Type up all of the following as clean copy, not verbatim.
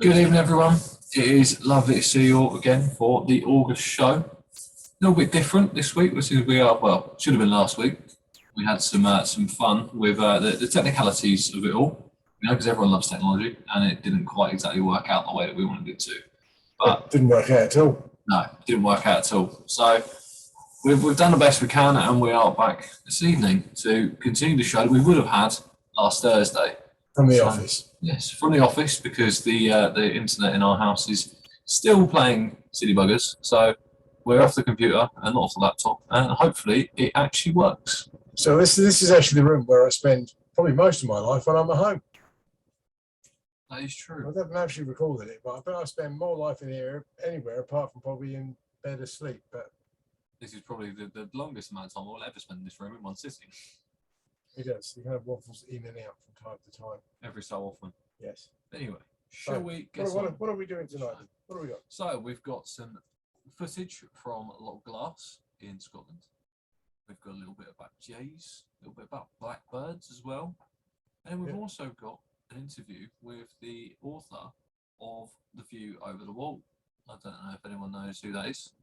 Good evening, everyone. It is lovely to see you all again for the August show. A little bit different this week, which is we are, well, should have been last week. We had some fun with the technicalities of it all, because everyone loves technology, and it didn't quite exactly work out the way that we wanted it to. But it didn't work out at all. No, it didn't work out at all. So we've done the best we can, and we are back this evening to continue the show that we would have had last Thursday. From the office. Yes, from the office, because the internet in our house is still playing silly buggers. So we're off the computer and not off the laptop, and hopefully it actually works. So this is actually the room where I spend probably most of my life when I'm at home. That is true. I haven't actually recorded it, but I bet I spend more life in here anywhere apart from probably in bed asleep. But this is probably the longest amount of time we'll ever spend in this room in one sitting. It does. He kind of waffles in and out from time to time. Every so often. Yes. Anyway, shall we get what are we doing tonight? What have we got? So we've got some footage from Loch Glass in Scotland. We've got a little bit about jays, a little bit about blackbirds as well. And we've also got an interview with the author of The View Over the Wall. I don't know if anyone knows who that is.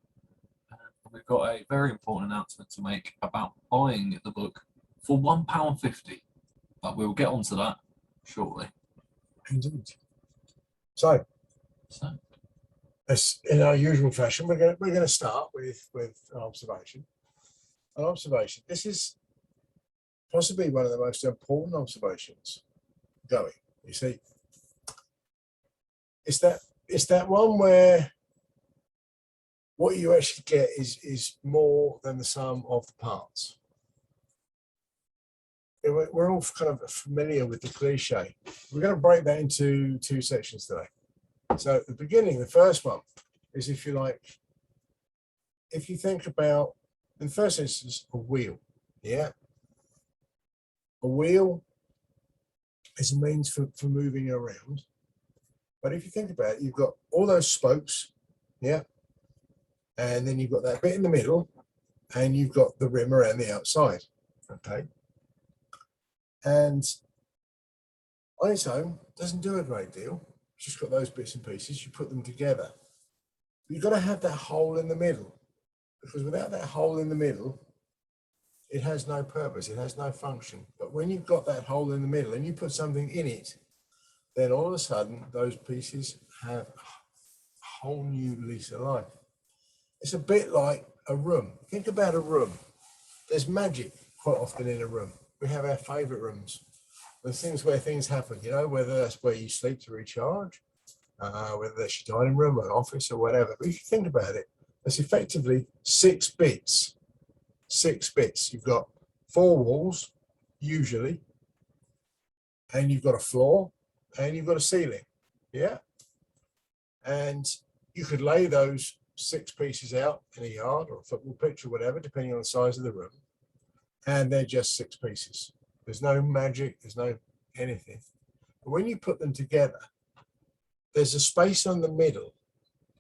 We've got a very important announcement to make about buying the book for £1.50, but we'll get onto that shortly. Indeed. So as in our usual fashion, we're going to start with an observation. An observation. This is possibly one of the most important observations going. You see, it's that one where what you actually get is more than the sum of the parts. We're all kind of familiar with the cliche. We're going to break that into two sections today. So at the beginning, the first one is, if you like, if you think about, in the first instance, a wheel. Yeah. A wheel is a means for moving around. But if you think about it, you've got all those spokes. Yeah. And then you've got that bit in the middle, and you've got the rim around the outside. Okay. And on its own, doesn't do a great deal. It's just got those bits and pieces. You put them together. But you've got to have that hole in the middle, because without that hole in the middle, it has no purpose. It has no function. But when you've got that hole in the middle and you put something in it, then all of a sudden those pieces have a whole new lease of life. It's a bit like a room. Think about a room. There's magic quite often in a room. We have our favourite rooms. There's things where things happen, whether that's where you sleep to recharge, whether that's your dining room or an office or whatever. But if you think about it, it's effectively 6 bits. 6 bits. You've got 4 walls, usually, and you've got a floor, and you've got a ceiling. Yeah? And you could lay those 6 pieces out in a yard or a football pitch or whatever, depending on the size of the room. And they're just 6 pieces. There's no magic, there's no anything. But when you put them together, there's a space on the middle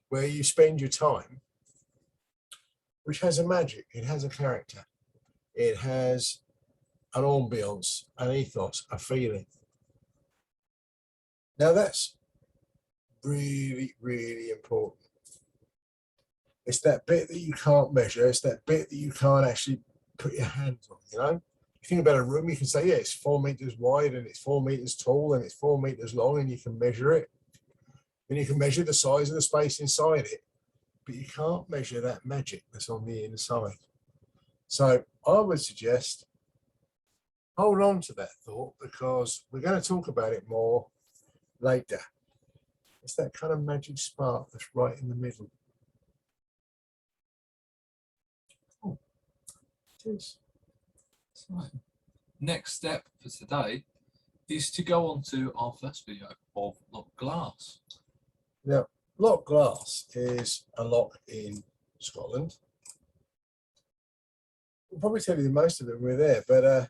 where you spend your time, which has a magic, it has a character, it has an ambience, an ethos, a feeling. Now that's really, really important. It's that bit that you can't measure, it's that bit that you can't actually put your hands on, You think about a room, you can say, yeah, it's 4 meters wide and it's 4 meters tall and it's 4 meters long, and you can measure it. And you can measure the size of the space inside it, but you can't measure that magic that's on the inside. So I would suggest hold on to that thought, because we're going to talk about it more later. It's that kind of magic spark that's right in the middle. So, next step for today is to go on to our first video of Loch Glass. Now, Loch Glass is a loch in Scotland. We'll probably tell you the most of it when we're there, but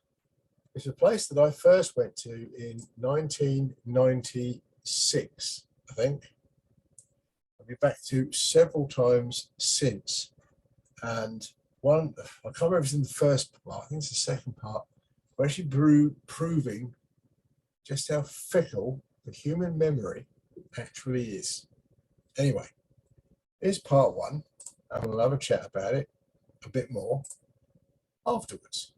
it's a place that I first went to in 1996, I think. I've been back to several times since, and one, I can't remember if it's in the first part, I think it's the second part, we're actually proving just how fickle the human memory actually is. Anyway, here's part one, and we'll have a chat about it a bit more afterwards.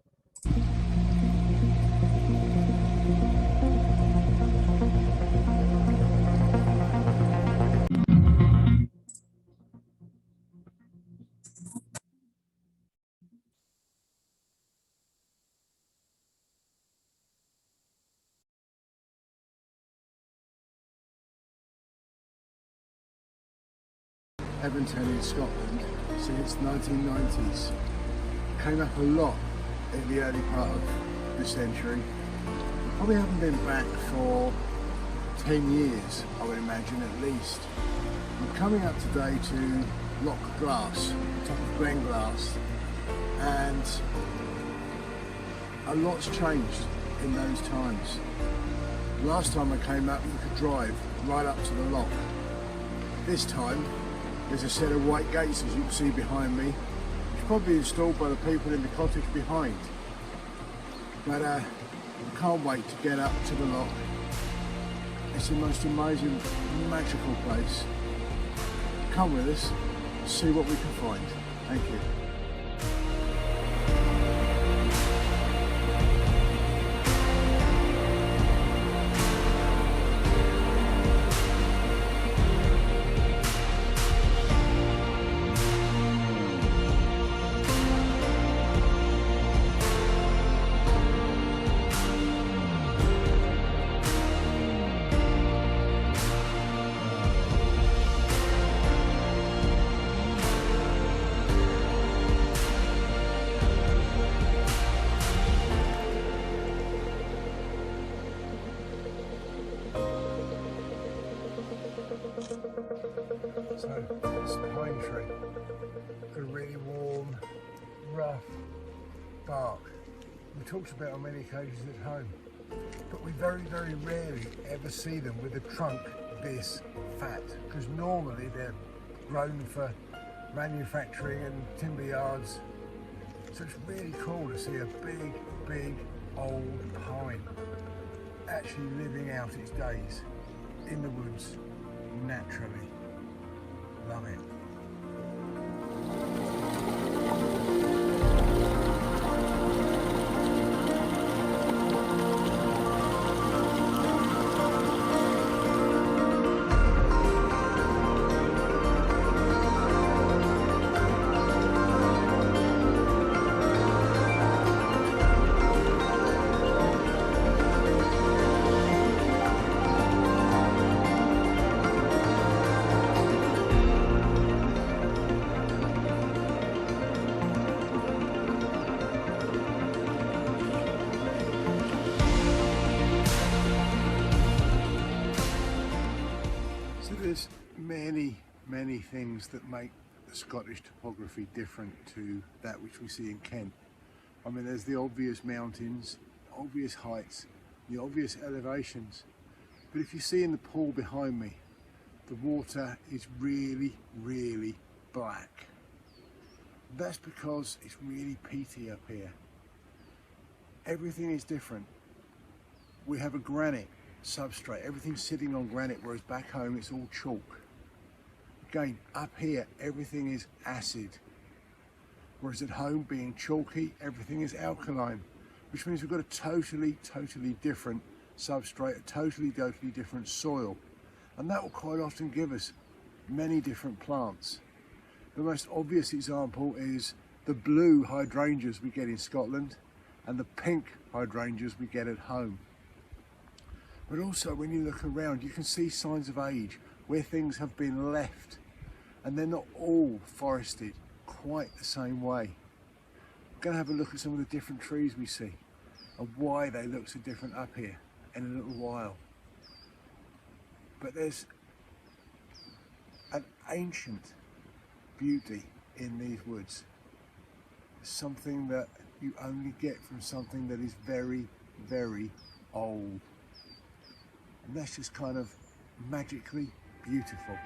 Edmonton in Scotland since 1990s. Came up a lot in the early part of the century. Probably haven't been back for 10 years, I would imagine at least. I'm coming up today to Loch Glass, top of Glenglass, and a lot's changed in those times. Last time I came up, you could drive right up to the loch. This time, there's a set of white gates, as you can see behind me, which probably installed by the people in the cottage behind. But I can't wait to get up to the loch. It's the most amazing, magical place. Come with us, see what we can find. Thank you. So, it's a pine tree, got a really warm, rough bark. We talked about on many occasions at home, but we very, very rarely ever see them with a trunk this fat, because normally they're grown for manufacturing and timber yards. So it's really cool to see a big, big old pine actually living out its days in the woods naturally. Love it. There's many things that make the Scottish topography different to that which we see in Kent. I mean, there's the obvious mountains, obvious heights, the obvious elevations. But if you see in the pool behind me, the water is really, really black. That's because it's really peaty up here. Everything is different. We have a granite substrate, everything's sitting on granite, whereas back home it's all chalk. Again, up here everything is acid, whereas at home, being chalky, everything is alkaline, which means we've got a totally different substrate, a totally different soil, and that will quite often give us many different plants. The most obvious example is the blue hydrangeas we get in Scotland and the pink hydrangeas we get at home. But also when you look around, you can see signs of age where things have been left, and they're not all forested quite the same way. We're going to have a look at some of the different trees we see and why they look so different up here in a little while. But there's an ancient beauty in these woods. Something that you only get from something that is very, very old. And that's just kind of magically beautiful.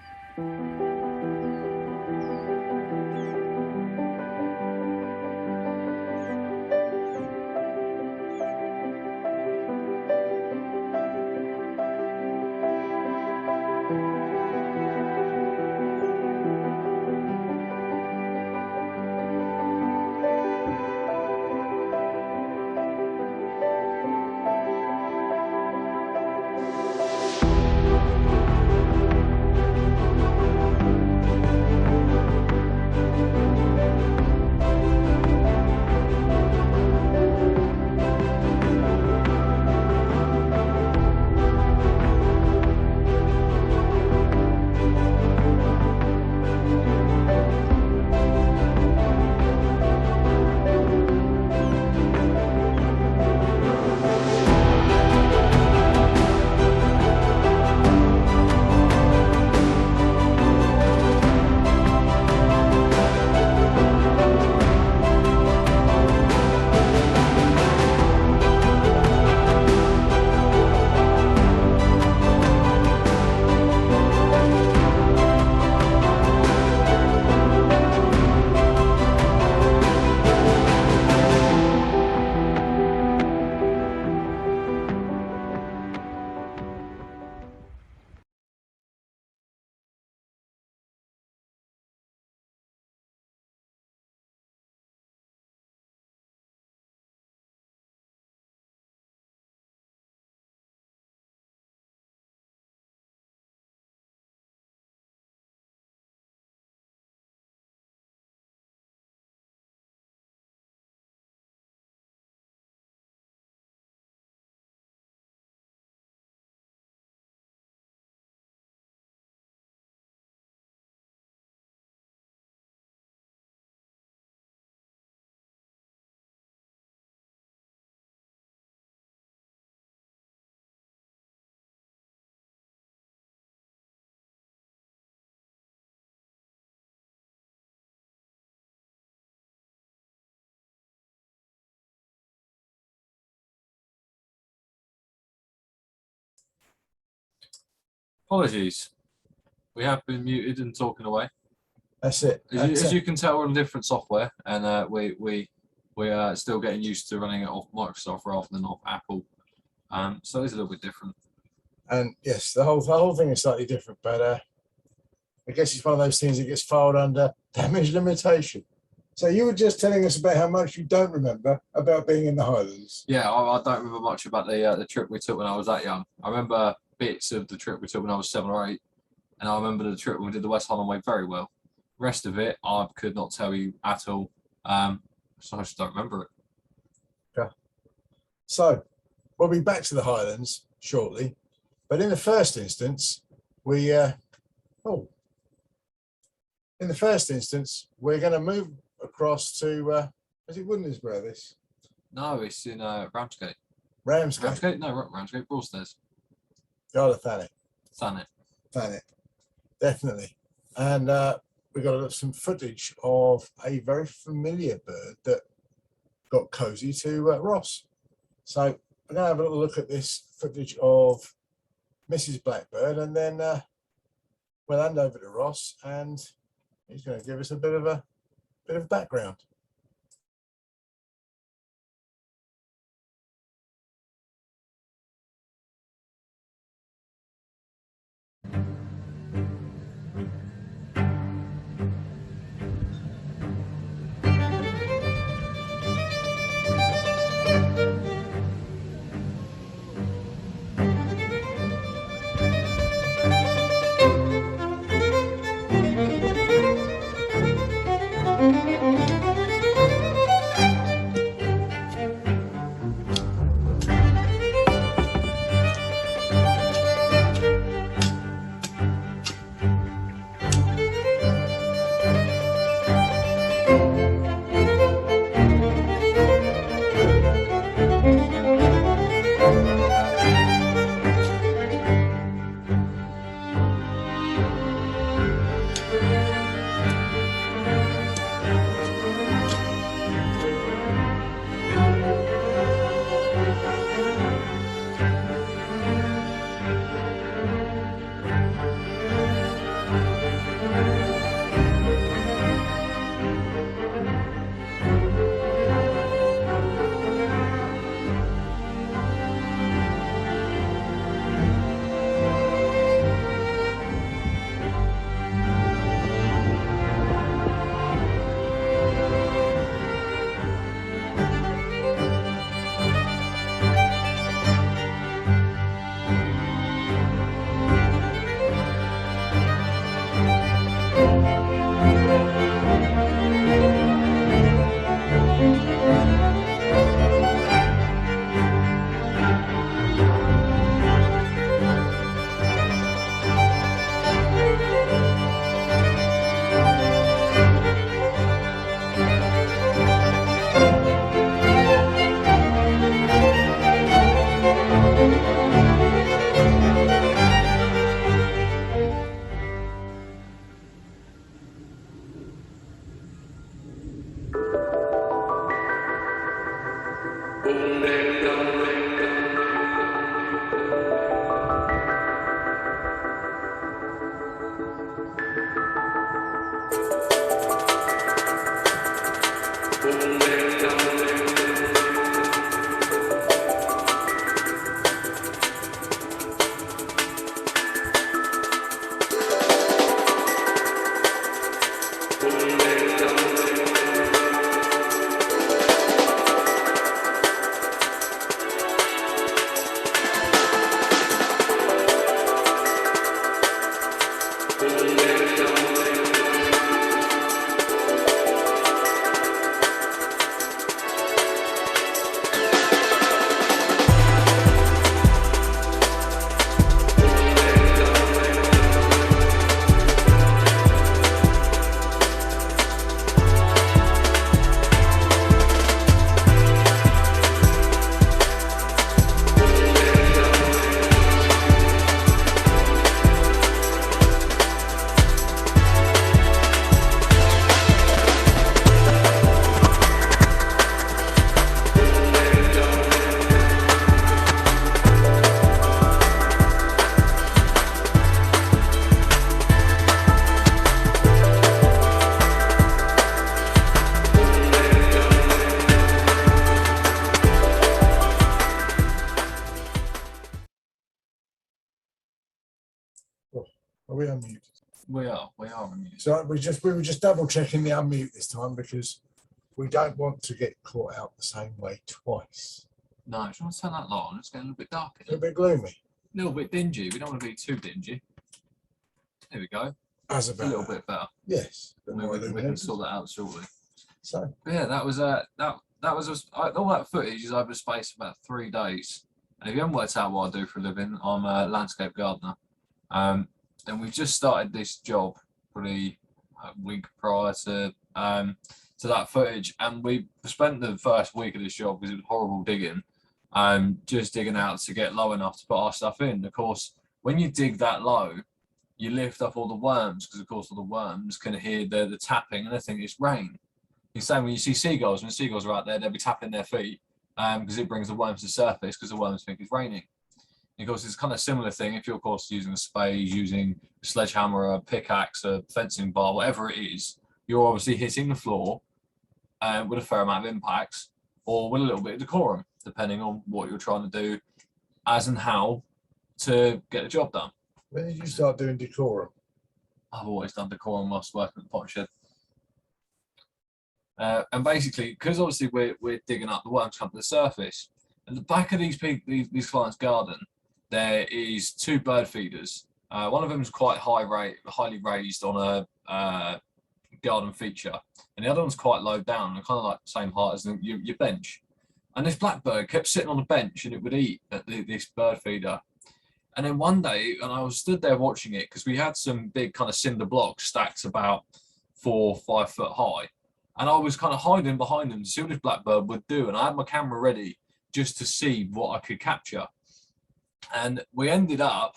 Apologies. We have been muted and talking away. That's it. As you can tell, we're on different software, and we are still getting used to running it off Microsoft rather than off Apple. So it's a little bit different. And yes, the whole thing is slightly different, but I guess it's one of those things that gets filed under damage limitation. So you were just telling us about how much you don't remember about being in the Highlands. Yeah, I don't remember much about the trip we took when I was that young. I remember bits of the trip we took when I was 7 or 8, and I remember the trip we did the West Highland Way very well. Rest of it, I could not tell you at all. So I just don't remember it. Yeah. So we'll be back to the Highlands shortly, but in the first instance, we're going to move across to is it Woodlandsborough? This? No, it's in Ramsgate. Ramsgate? No, Ramsgate, Broadstairs. Oh, Thanet. Thanet. Definitely. And we got some footage of a very familiar bird that got cozy to Ross. So we're going to have a little look at this footage of Mrs. Blackbird, and then we'll hand over to Ross, and he's going to give us a bit of background. Are we unmuted? We are unmuted. So we were just double checking the unmute this time because we don't want to get caught out the same way twice. No, do you want to turn that light on? It's getting a little bit dark. A little bit gloomy. A little bit dingy. We don't want to be too dingy. There we go. As It's a little bit better. Yes. We can sort that out shortly. So But yeah, that was all that footage is over the space of about 3 days. And if you haven't worked out what I do for a living, I'm a landscape gardener. And we just started this job probably a week prior to that footage, and we spent the first week of this job because it was horrible digging, just digging out to get low enough to put our stuff in. Of course, when you dig that low, you lift up all the worms because, of course, all the worms can hear the tapping and they think it's rain. It's the same when you see seagulls. When seagulls are out there, they'll be tapping their feet because it brings the worms to the surface because the worms think it's raining. And of course, it's kind of similar thing if you're, of course, using a spade, using a sledgehammer, a pickaxe, a fencing bar, whatever it is, you're obviously hitting the floor with a fair amount of impacts or with a little bit of decorum, depending on what you're trying to do as and how to get the job done. when did you start doing decorum? I've always done decorum whilst working at the pot shed. And basically, because obviously we're digging up, the worms come to the surface. At the back of these clients' garden, there is 2 bird feeders. One of them is quite highly raised on a garden feature, and the other one's quite low down, and kind of like the same height as your bench. And this blackbird kept sitting on the bench, and it would eat at this bird feeder. And then one day, and I was stood there watching it because we had some big kind of cinder blocks stacked about 4 or 5 foot high. And I was kind of hiding behind them to see what this blackbird would do. And I had my camera ready just to see what I could capture. And we ended up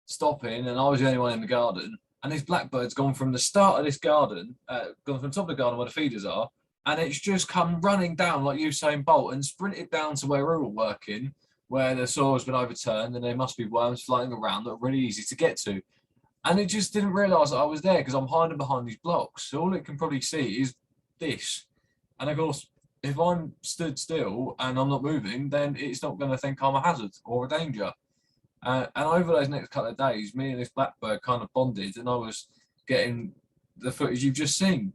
stopping, and I was the only one in the garden. And this blackbird's gone from the start of this garden, gone from the top of the garden where the feeders are, and it's just come running down like Usain Bolt and sprinted down to where we're all working, where the soil's been overturned and there must be worms floating around that are really easy to get to. And it just didn't realise that I was there because I'm hiding behind these blocks. So all it can probably see is this. And of course, if I'm stood still and I'm not moving, then it's not going to think I'm a hazard or a danger. And over those next couple of days, me and this blackbird kind of bonded, and I was getting the footage you've just seen.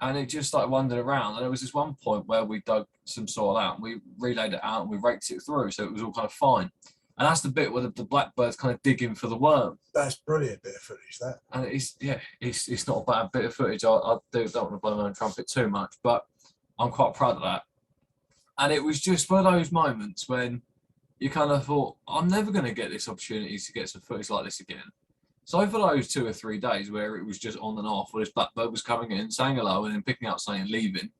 And it just started wandering around. And there was this one point where we dug some soil out and we relayed it out and we raked it through. So it was all kind of fine. And that's the bit where the blackbird's kind of digging for the worm. That's brilliant bit of footage, that. And it's not a bad bit of footage. I don't want to blow my own trumpet too much, but I'm quite proud of that. And it was just one of those moments when you kind of thought, I'm never going to get this opportunity to get some footage like this again. So for those 2 or 3 days where it was just on and off, where this blackbird was coming in, saying hello, and then picking up something and leaving,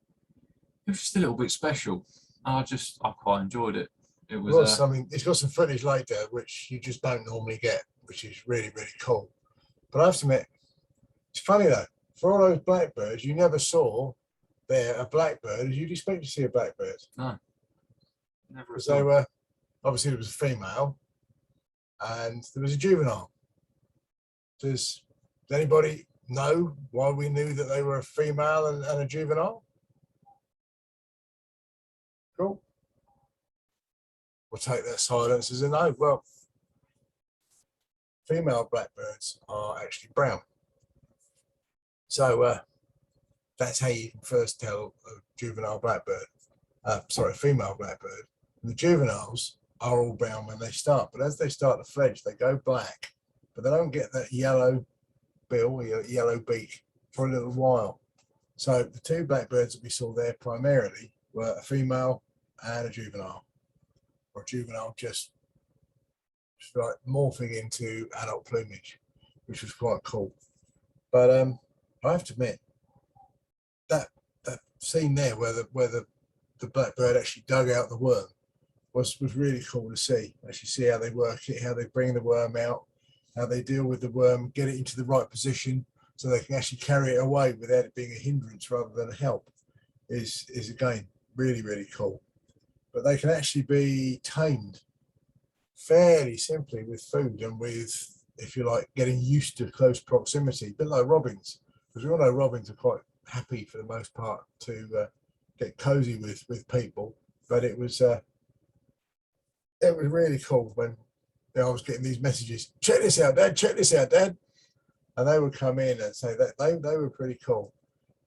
it was just a little bit special. And I quite enjoyed it. It was something. It's got some footage later which you just don't normally get, which is really, really cool. But I have to admit, it's funny though. For all those blackbirds, you never saw there a blackbird as you'd expect to see a blackbird. No, never. Because they were obviously there was a female, and there was a juvenile. Does anybody know why we knew that they were a female and a juvenile? Cool. We'll take that silence as a no. Well, female blackbirds are actually brown. So that's how you can first tell a juvenile blackbird. Sorry, a female blackbird. And the juveniles are all brown when they start, but as they start to fledge, they go black, but they don't get that yellow bill or yellow beak for a little while. So the 2 blackbirds that we saw there primarily were a female and a juvenile, or a juvenile just like morphing into adult plumage, which was quite cool. But I have to admit that scene there where the blackbird actually dug out the worm was really cool to see. Actually see how they work it, how they bring the worm out, how they deal with the worm, get it into the right position so they can actually carry it away without it being a hindrance rather than a help is again really, really cool. But they can actually be tamed fairly simply with food and with, if you like, getting used to close proximity, a bit like robins, because we all know robins are quite happy for the most part to get cozy with people. But it was really cool when I was getting these messages. Check this out, Dad. Check this out, Dad. and they would come in and say that they were pretty cool.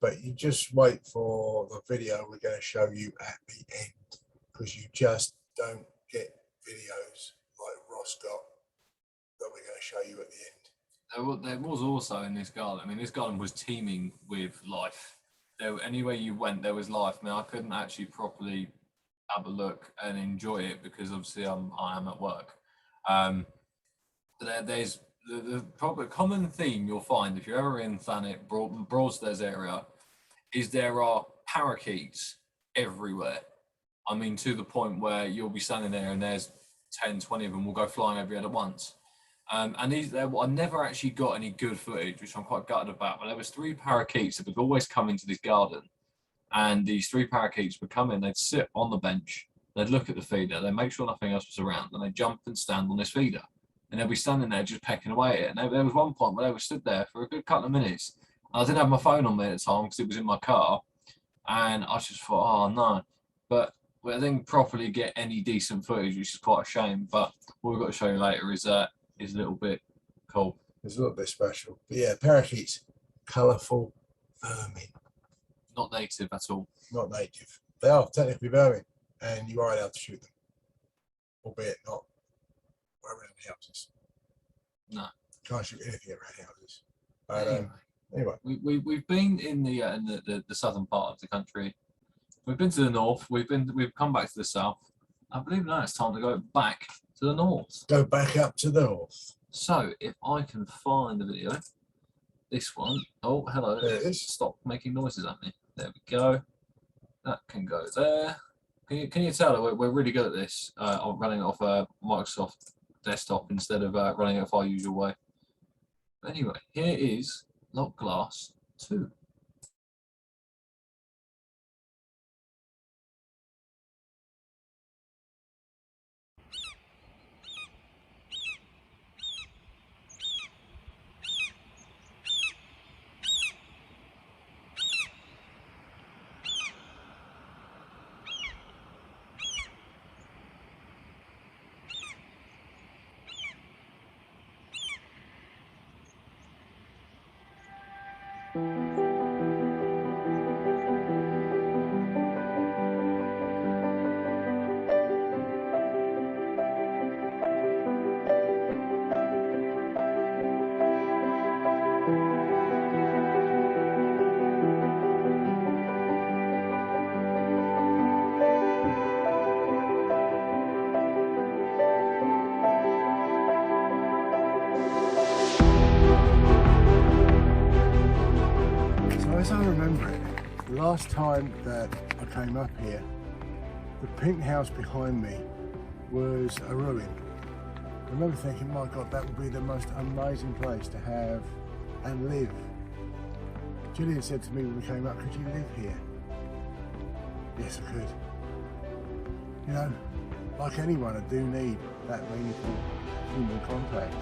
But you just wait for the video we're going to show you at the end, because you just don't get videos like Ross got that we're going to show you at the end. There was also in this garden, I mean, this garden was teeming with life. Anywhere you went, there was life. I mean, I couldn't actually properly have a look and enjoy it because obviously I am at work. There's the probably common theme you'll find if you're ever in Thanet, Broadstairs area, is there are parakeets everywhere. I mean, to the point where you'll be standing there and there's 10, 20 of them will go flying over your head at once. And I never actually got any good footage, which I'm quite gutted about. But there was 3 parakeets that would always come into this garden, and these 3 parakeets would come in. They'd sit on the bench, they'd look at the feeder, they'd make sure nothing else was around, and they'd jump and stand on this feeder, and they'd be standing there just pecking away at it. And there was one point where they were stood there for a good couple of minutes. And I didn't have my phone on me at the time because it was in my car, and I just thought, oh no. But I didn't properly get any decent footage, which is quite a shame. But what we've got to show you later is a little bit cool. It's a little bit special. But yeah, parakeets, colourful vermin. Not native at all. Not native. They are technically vermin, and you are allowed to shoot them, albeit not around houses. No, can't shoot anything around houses. But anyway, we've been in the southern part of the country. We've been to the north. We've come back to the south. I believe now it's time to go back to the north. Go back up to the north. So if I can find the video, this one. Oh, hello. There it is. Stop making noises at me. There we go. That can go there. Can you tell that we're really good at this? I'm running it off a Microsoft desktop instead of running it off our usual way. But anyway, here is Loch Glass 2. As I remember it, the last time that I came up here, the pink house behind me was a ruin. I remember thinking, my God, that would be the most amazing place to have and live. Gillian said to me when we came up, could you live here? Yes, I could. You know, like anyone, I do need that meaningful human contact.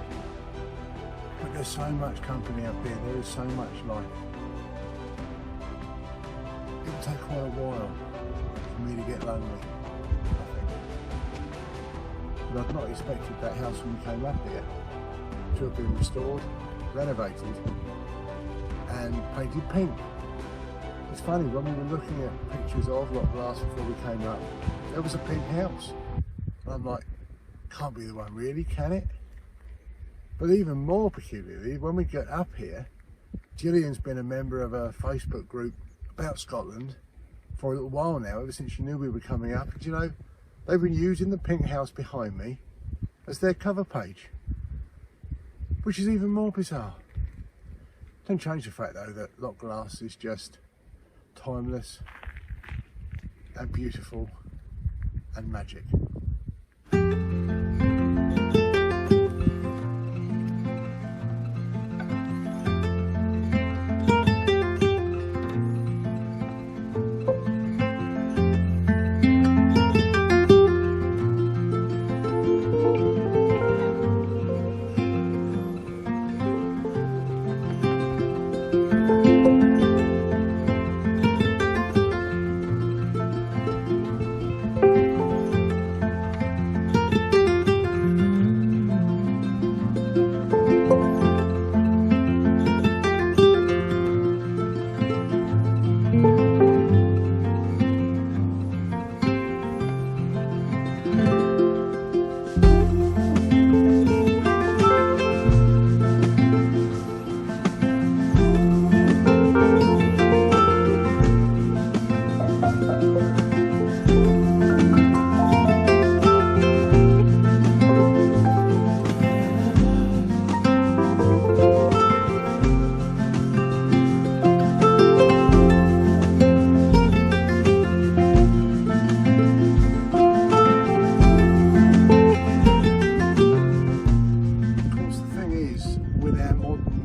But there's so much company up here, there is so much life. It will take quite a while for me to get lonely, I think. But I've not expected that house when we came up here to have been restored, renovated and painted pink. It's funny, when we were looking at pictures of Loch Glass before we came up, there was a pink house. And I'm like, can't be the one really, can it? But even more peculiarly, when we get up here, Gillian's been a member of a Facebook group about Scotland for a little while now, ever since she knew we were coming up. And you know, they've been using the pink house behind me as their cover page, which is even more bizarre. Don't change the fact though that Loch Glass is just timeless and beautiful and magic.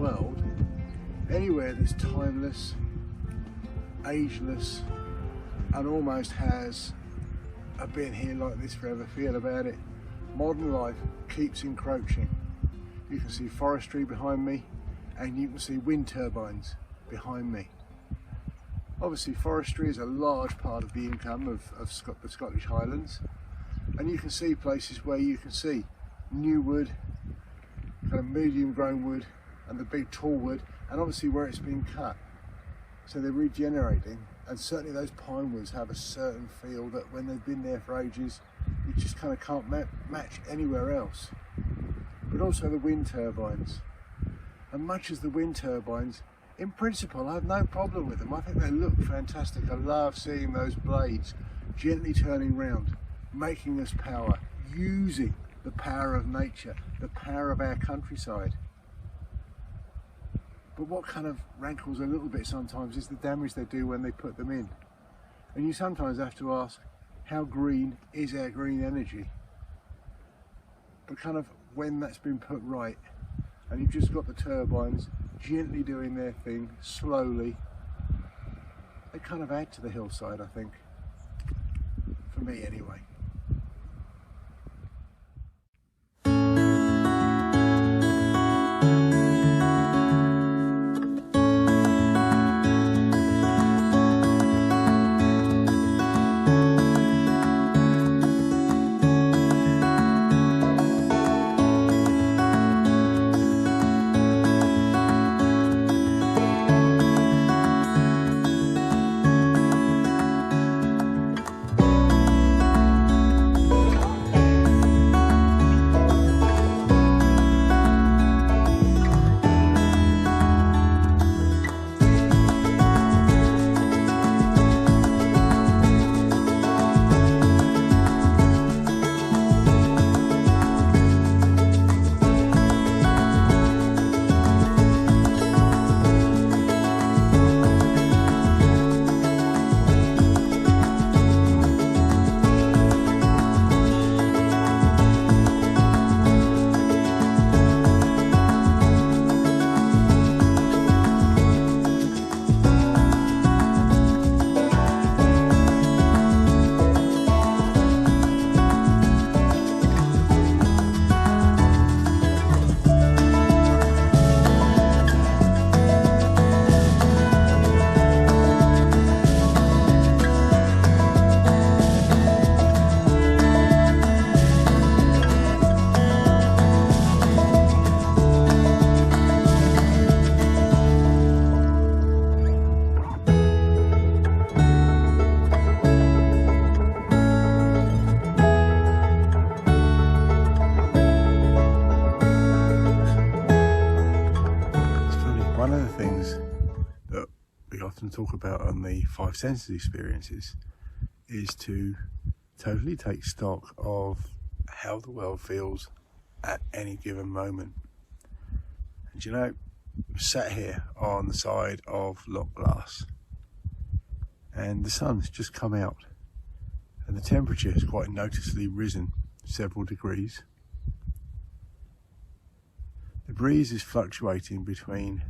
world, anywhere that's timeless, ageless, and almost has a been here like this forever feel about it, modern life keeps encroaching. You can see forestry behind me, and you can see wind turbines behind me. Obviously forestry is a large part of the income of the Scottish Highlands, and you can see places where you can see new wood, kind of medium grown wood, and the big tall wood, and obviously where it's been cut. So they're regenerating, and certainly those pine woods have a certain feel that when they've been there for ages, you just kind of can't match anywhere else. But also the wind turbines. And much as the wind turbines, in principle, I have no problem with them. I think they look fantastic. I love seeing those blades gently turning round, making us power, using the power of nature, the power of our countryside. But what kind of rankles a little bit sometimes is the damage they do when they put them in. And you sometimes have to ask, how green is our green energy? But kind of when that's been put right, and you've just got the turbines gently doing their thing, slowly, they kind of add to the hillside, I think. For me anyway. Talk about on the five senses experiences is to totally take stock of how the world feels at any given moment. And you know, sat here on the side of Loch Glass, and the sun's just come out, and the temperature has quite noticeably risen several degrees. The breeze is fluctuating between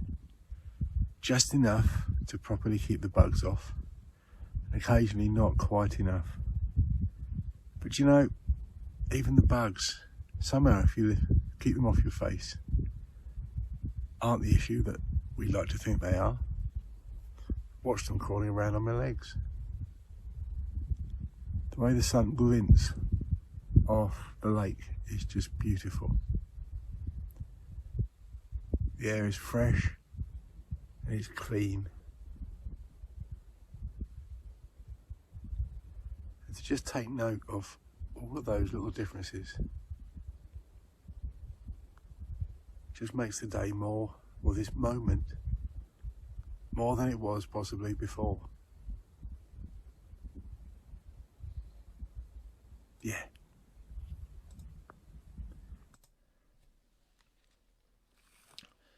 just enough to properly keep the bugs off, and occasionally not quite enough. But you know, even the bugs, somehow if you keep them off your face, aren't the issue that we like to think they are. Watch them crawling around on my legs. The way the sun glints off the lake is just beautiful. The air is fresh and it's clean. And to just take note of all of those little differences just makes the day more, or this moment, more than it was possibly before. Yeah.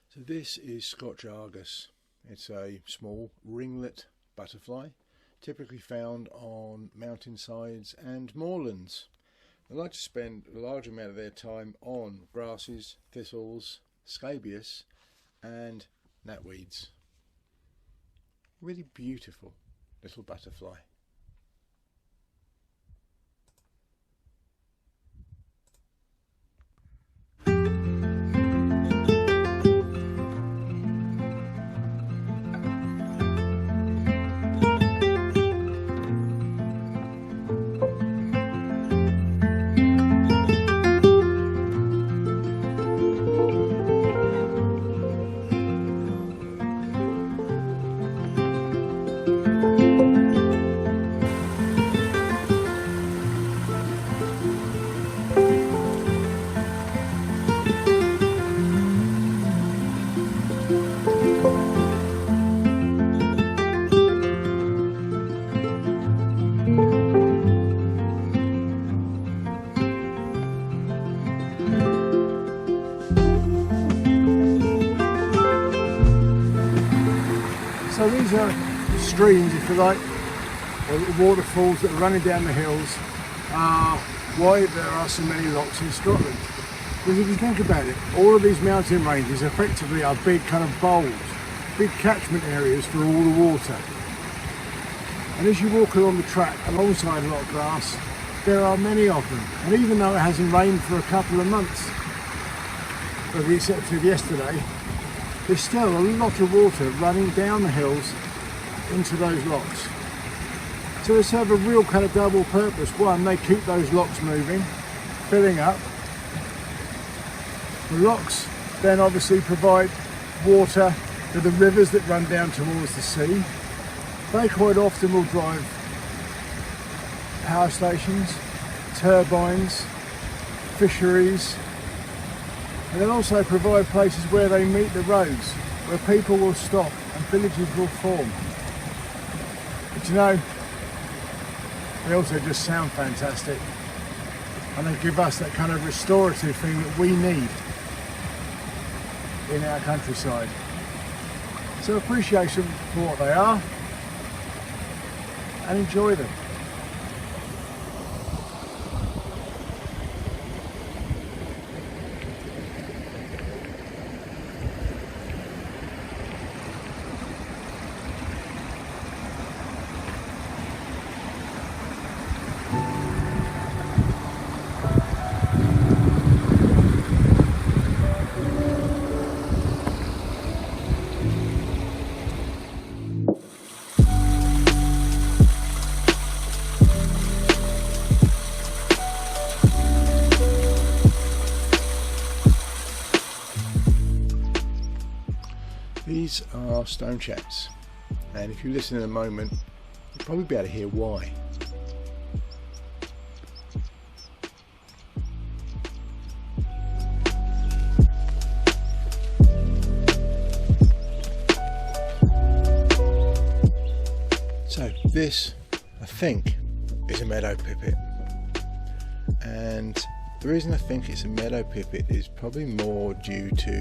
So this is Scotch Argus. It's a small ringlet butterfly, typically found on mountainsides and moorlands. They like to spend a large amount of their time on grasses, thistles, scabious and knapweeds. Really beautiful little butterfly. So these are streams, if you like, or little waterfalls that are running down the hills, are why there are so many lochs in Scotland. Because if you think about it, all of these mountain ranges effectively are big kind of bowls, big catchment areas for all the water. And as you walk along the track alongside Loch Glass, there are many of them. And even though it hasn't rained for a couple of months, with the exception of yesterday, there's still a lot of water running down the hills into those lochs. So they serve a real kind of double purpose. One, they keep those lochs moving, filling up. The lochs then obviously provide water to the rivers that run down towards the sea. They quite often will drive power stations, turbines, fisheries, and they'll also provide places where they meet the roads, where people will stop and villages will form. But you know, they also just sound fantastic, and they give us that kind of restorative thing that we need in our countryside. So appreciation for what they are, and enjoy them. These are stone chats, and if you listen in a moment, you'll probably be able to hear why. So this, I think, is a meadow pipette, and the reason I think it's a meadow pipette is probably more due to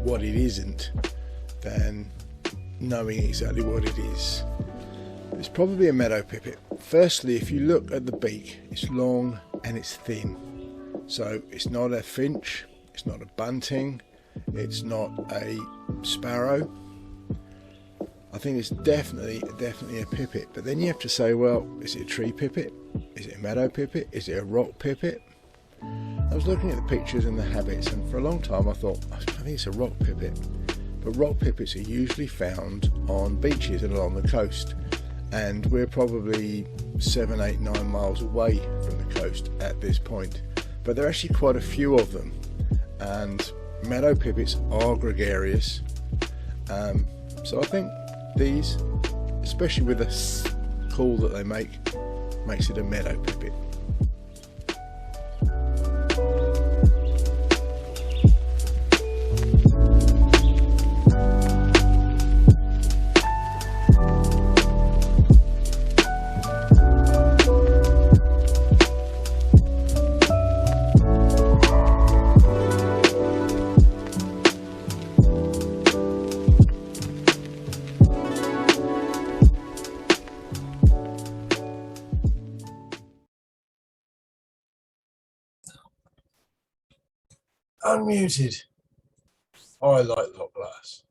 what it isn't than knowing exactly what it is. It's probably a meadow pipette. Firstly, if you look at the beak, it's long and it's thin. So it's not a finch, it's not a bunting, it's not a sparrow. I think it's definitely a pipit. But then you have to say, well, is it a tree pipit? Is it a meadow pipit? Is it a rock pipit? I was looking at the pictures and the habits, and for a long time I thought, I think it's a rock pipit. But rock pipits are usually found on beaches and along the coast, and we're probably 7, 8, 9 miles away from the coast at this point. But there are actually quite a few of them, and meadow pipits are gregarious. So I think these, especially with the call that they make, makes it a meadow pipit. Unmuted. I like Loch Glass.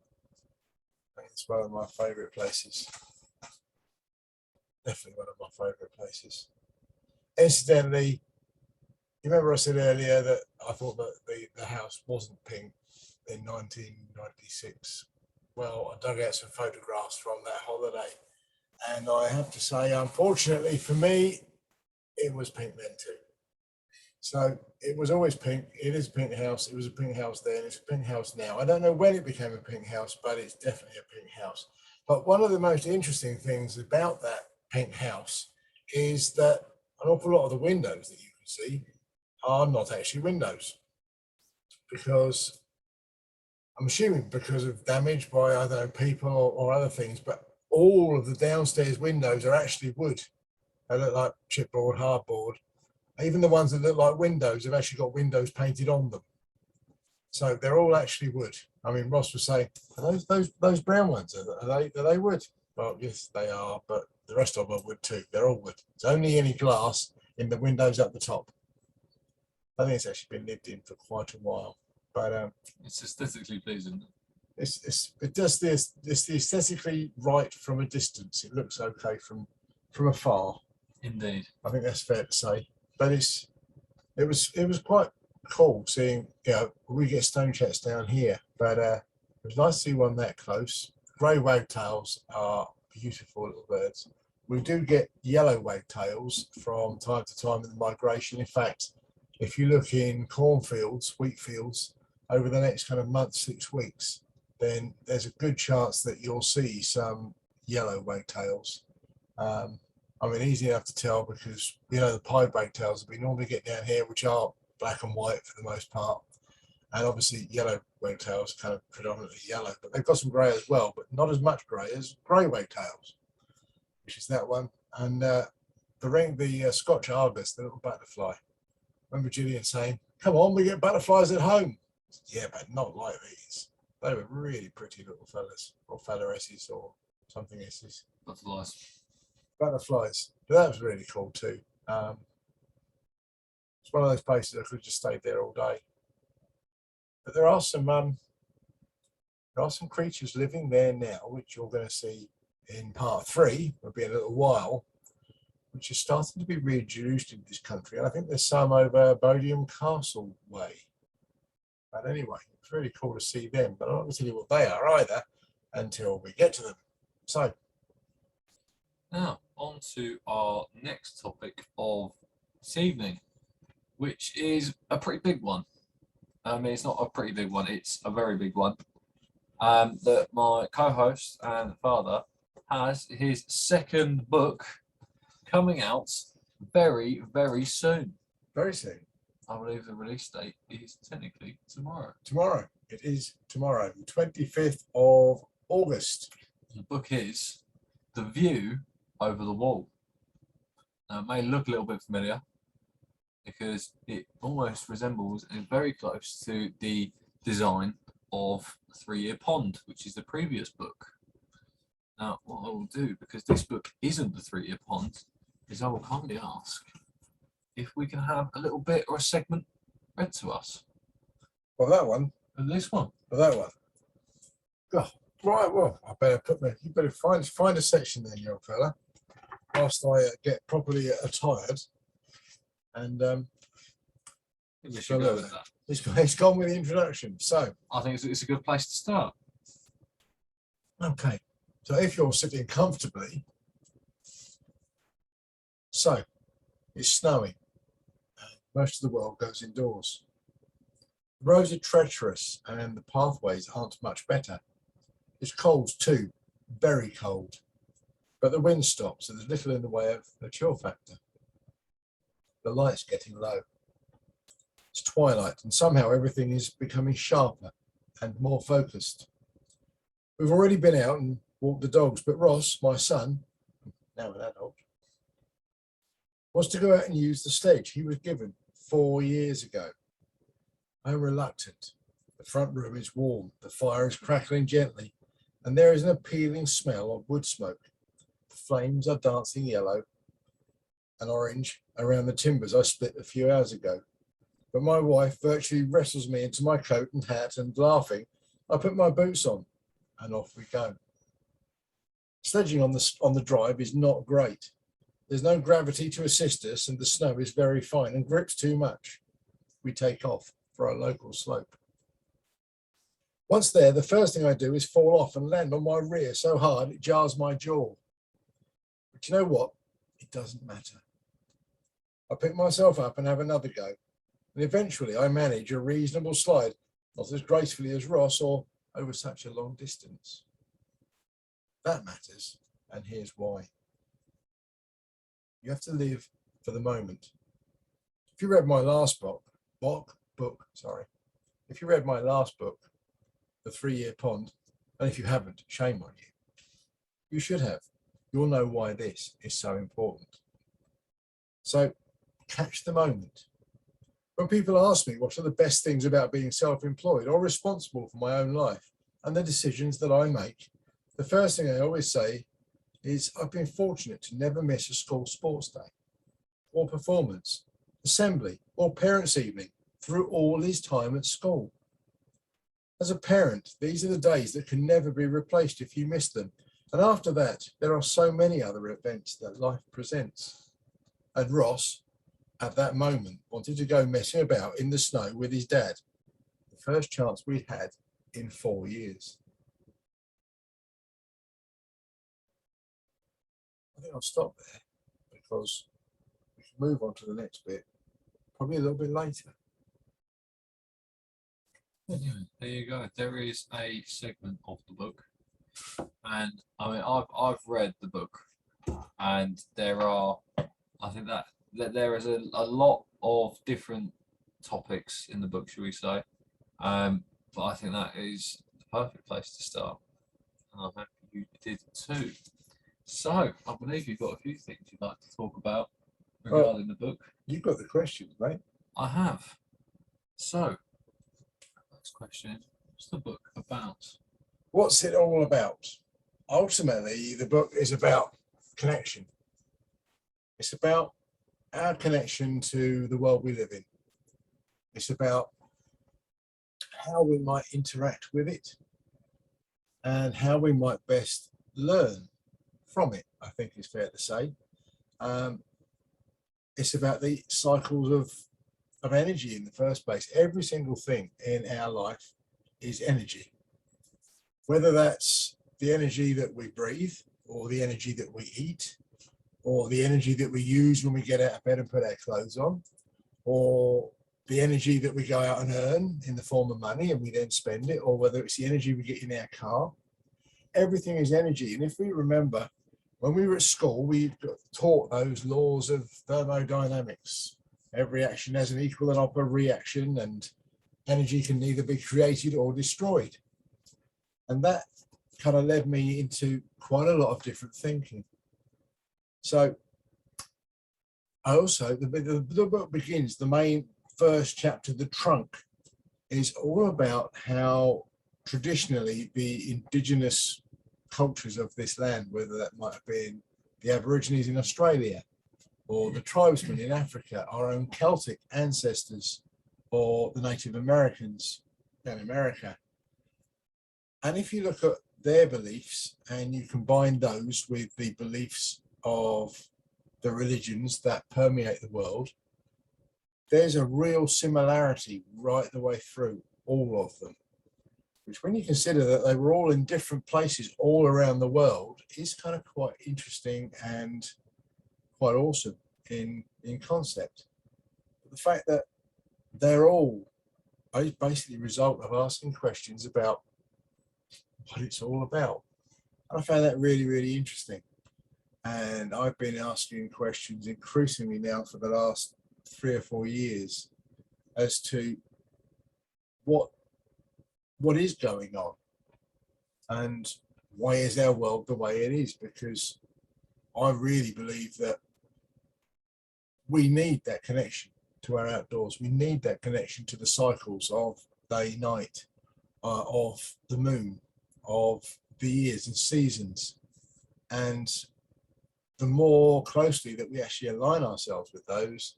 I think it's one of my favourite places. Definitely one of my favourite places. Incidentally, you remember I said earlier that I thought that the house wasn't pink in 1996. Well, I dug out some photographs from that holiday, and I have to say, unfortunately for me, it was pink then too. So it was always pink. It is a pink house. It was a pink house then. It's a pink house now. I don't know when it became a pink house, but it's definitely a pink house. But one of the most interesting things about that pink house is that an awful lot of the windows that you can see are not actually windows, because I'm assuming because of damage by, I don't know, people or other things, but all of the downstairs windows are actually wood. They look like chipboard, hardboard. Even the ones that look like windows have actually got windows painted on them. So they're all actually wood. I mean, Ross was saying, are those brown ones, are they wood? Well, yes, they are, but the rest of them are wood too. They're all wood. There's only any glass in the windows at the top. I think it's actually been lived in for quite a while. But it's aesthetically pleasing. It does this. It's the aesthetically right from a distance. It looks okay from afar. Indeed. I think that's fair to say. But it was quite cool seeing, you know, we get stone chats down here, but it was nice to see one that close. Grey wagtails are beautiful little birds. We do get yellow wagtails from time to time in the migration. In fact, if you look in cornfields, wheat fields, over the next kind of month, 6 weeks, then there's a good chance that you'll see some yellow wagtails. I mean, easy enough to tell because, you know, the pied wagtails that we normally get down here, which are black and white for the most part, and obviously yellow wagtails, kind of predominantly yellow, but they've got some grey as well, but not as much grey as grey wagtails, which is that one. And the Scotch Argus, the little butterfly. Remember Gillian saying, "Come on, we get butterflies at home." Yeah, but not like these. They were really pretty little fellas, or fellaresses, or something esses. Butterflies. But that was really cool too. It's one of those places I could have just stayed there all day. But there are some creatures living there now, which you're going to see in part 3. It'll be a little while, which is starting to be reintroduced in this country. And I think there's some over Bodiam Castle way. But anyway, it's really cool to see them. But I'm not going to tell you what they are either until we get to them. So now on to our next topic of this evening, which is a pretty big one. I mean, it's not a pretty big one, it's a very big one. That my co-host and father has his second book coming out very, very soon. Very soon. I believe the release date is technically tomorrow. Tomorrow. It is tomorrow, the 25th of August. The book is The View Over the Wall. Now, it may look a little bit familiar because it almost resembles and very close to the design of Three Year Pond, which is the previous book. Now, what I will do, because this book isn't the Three Year Pond, is I will kindly ask if we can have a little bit or a segment read to us. Well, that one. And this one. Well, that one. Oh, right, well, I better you better find a section then, young fella, whilst I get properly attired. And we should go with that. It's gone with the introduction. So I think it's a good place to start. Okay, so if you're sitting comfortably, so it's snowing. Most of the world goes indoors. The roads are treacherous and the pathways aren't much better. It's cold too, very cold. But the wind stops and there's little in the way of a chill factor. The light's getting low. It's twilight and somehow everything is becoming sharper and more focused. We've already been out and walked the dogs, but Ross, my son, now an adult, wants to go out and use the sledge he was given 4 years ago. I'm reluctant. The front room is warm, the fire is crackling gently, and there is an appealing smell of wood smoke. The flames are dancing yellow and orange around the timbers I split a few hours ago. But my wife virtually wrestles me into my coat and hat and laughing, I put my boots on and off we go. Sledging on the drive is not great. There's no gravity to assist us and the snow is very fine and grips too much. We take off for our local slope. Once there, the first thing I do is fall off and land on my rear so hard it jars my jaw. But you know what? It doesn't matter. I pick myself up and have another go. And eventually I manage a reasonable slide, not as gracefully as Ross or over such a long distance. That matters, and here's why. You have to live for the moment. If you read my last book, if you read my last book, The 3-Year Pond, and if you haven't, shame on you. You should have. You'll know why this is so important. So catch the moment. When people ask me what are the best things about being self-employed or responsible for my own life and the decisions that I make, the first thing I always say is I've been fortunate to never miss a school sports day or performance, assembly or parents' evening through all his time at school. As a parent, these are the days that can never be replaced if you miss them. And after that, there are so many other events that life presents. And Ross, at that moment, wanted to go messing about in the snow with his dad, the first chance we'd had in 4 years. I think I'll stop there because we can move on to the next bit, probably a little bit later. There you go. There is a segment of the book, and I mean, I've read the book, and there are, I think that there is a lot of different topics in the book, shall we say? But I think that is the perfect place to start, and I hope you did too. So I believe you've got a few things you'd like to talk about regarding the book. You've got the questions, mate. I have. So, next question: what's the book about? What's it all about? Ultimately, the book is about connection. It's about our connection to the world we live in. It's about how we might interact with it and how we might best learn from it, I think is fair to say. It's about the cycles of energy in the first place. Every single thing in our life is energy. Whether that's the energy that we breathe, or the energy that we eat, or the energy that we use when we get out of bed and put our clothes on, or the energy that we go out and earn in the form of money and we then spend it, or whether it's the energy we get in our car. Everything is energy. And if we remember, when we were at school, we got taught those laws of thermodynamics. Every action has an equal and opposite reaction, and energy can neither be created or destroyed. And that kind of led me into quite a lot of different thinking. So I also, the book begins, the main first chapter, the trunk, is all about how traditionally the indigenous cultures of this land, whether that might have been the Aborigines in Australia or the tribesmen in Africa, our own Celtic ancestors, or the Native Americans in America. And if you look at their beliefs and you combine those with the beliefs of the religions that permeate the world, there's a real similarity right the way through all of them, which when you consider that they were all in different places all around the world is kind of quite interesting and quite awesome in concept. But the fact that they're all basically a result of asking questions about what it's all about. And I found that really, really interesting. And I've been asking questions increasingly now for the last 3 or 4 years as to what is going on and why is our world the way it is, because I really believe that we need that connection to our outdoors. We need that connection to the cycles of day, night, of the moon, of the years and seasons. And the more closely that we actually align ourselves with those,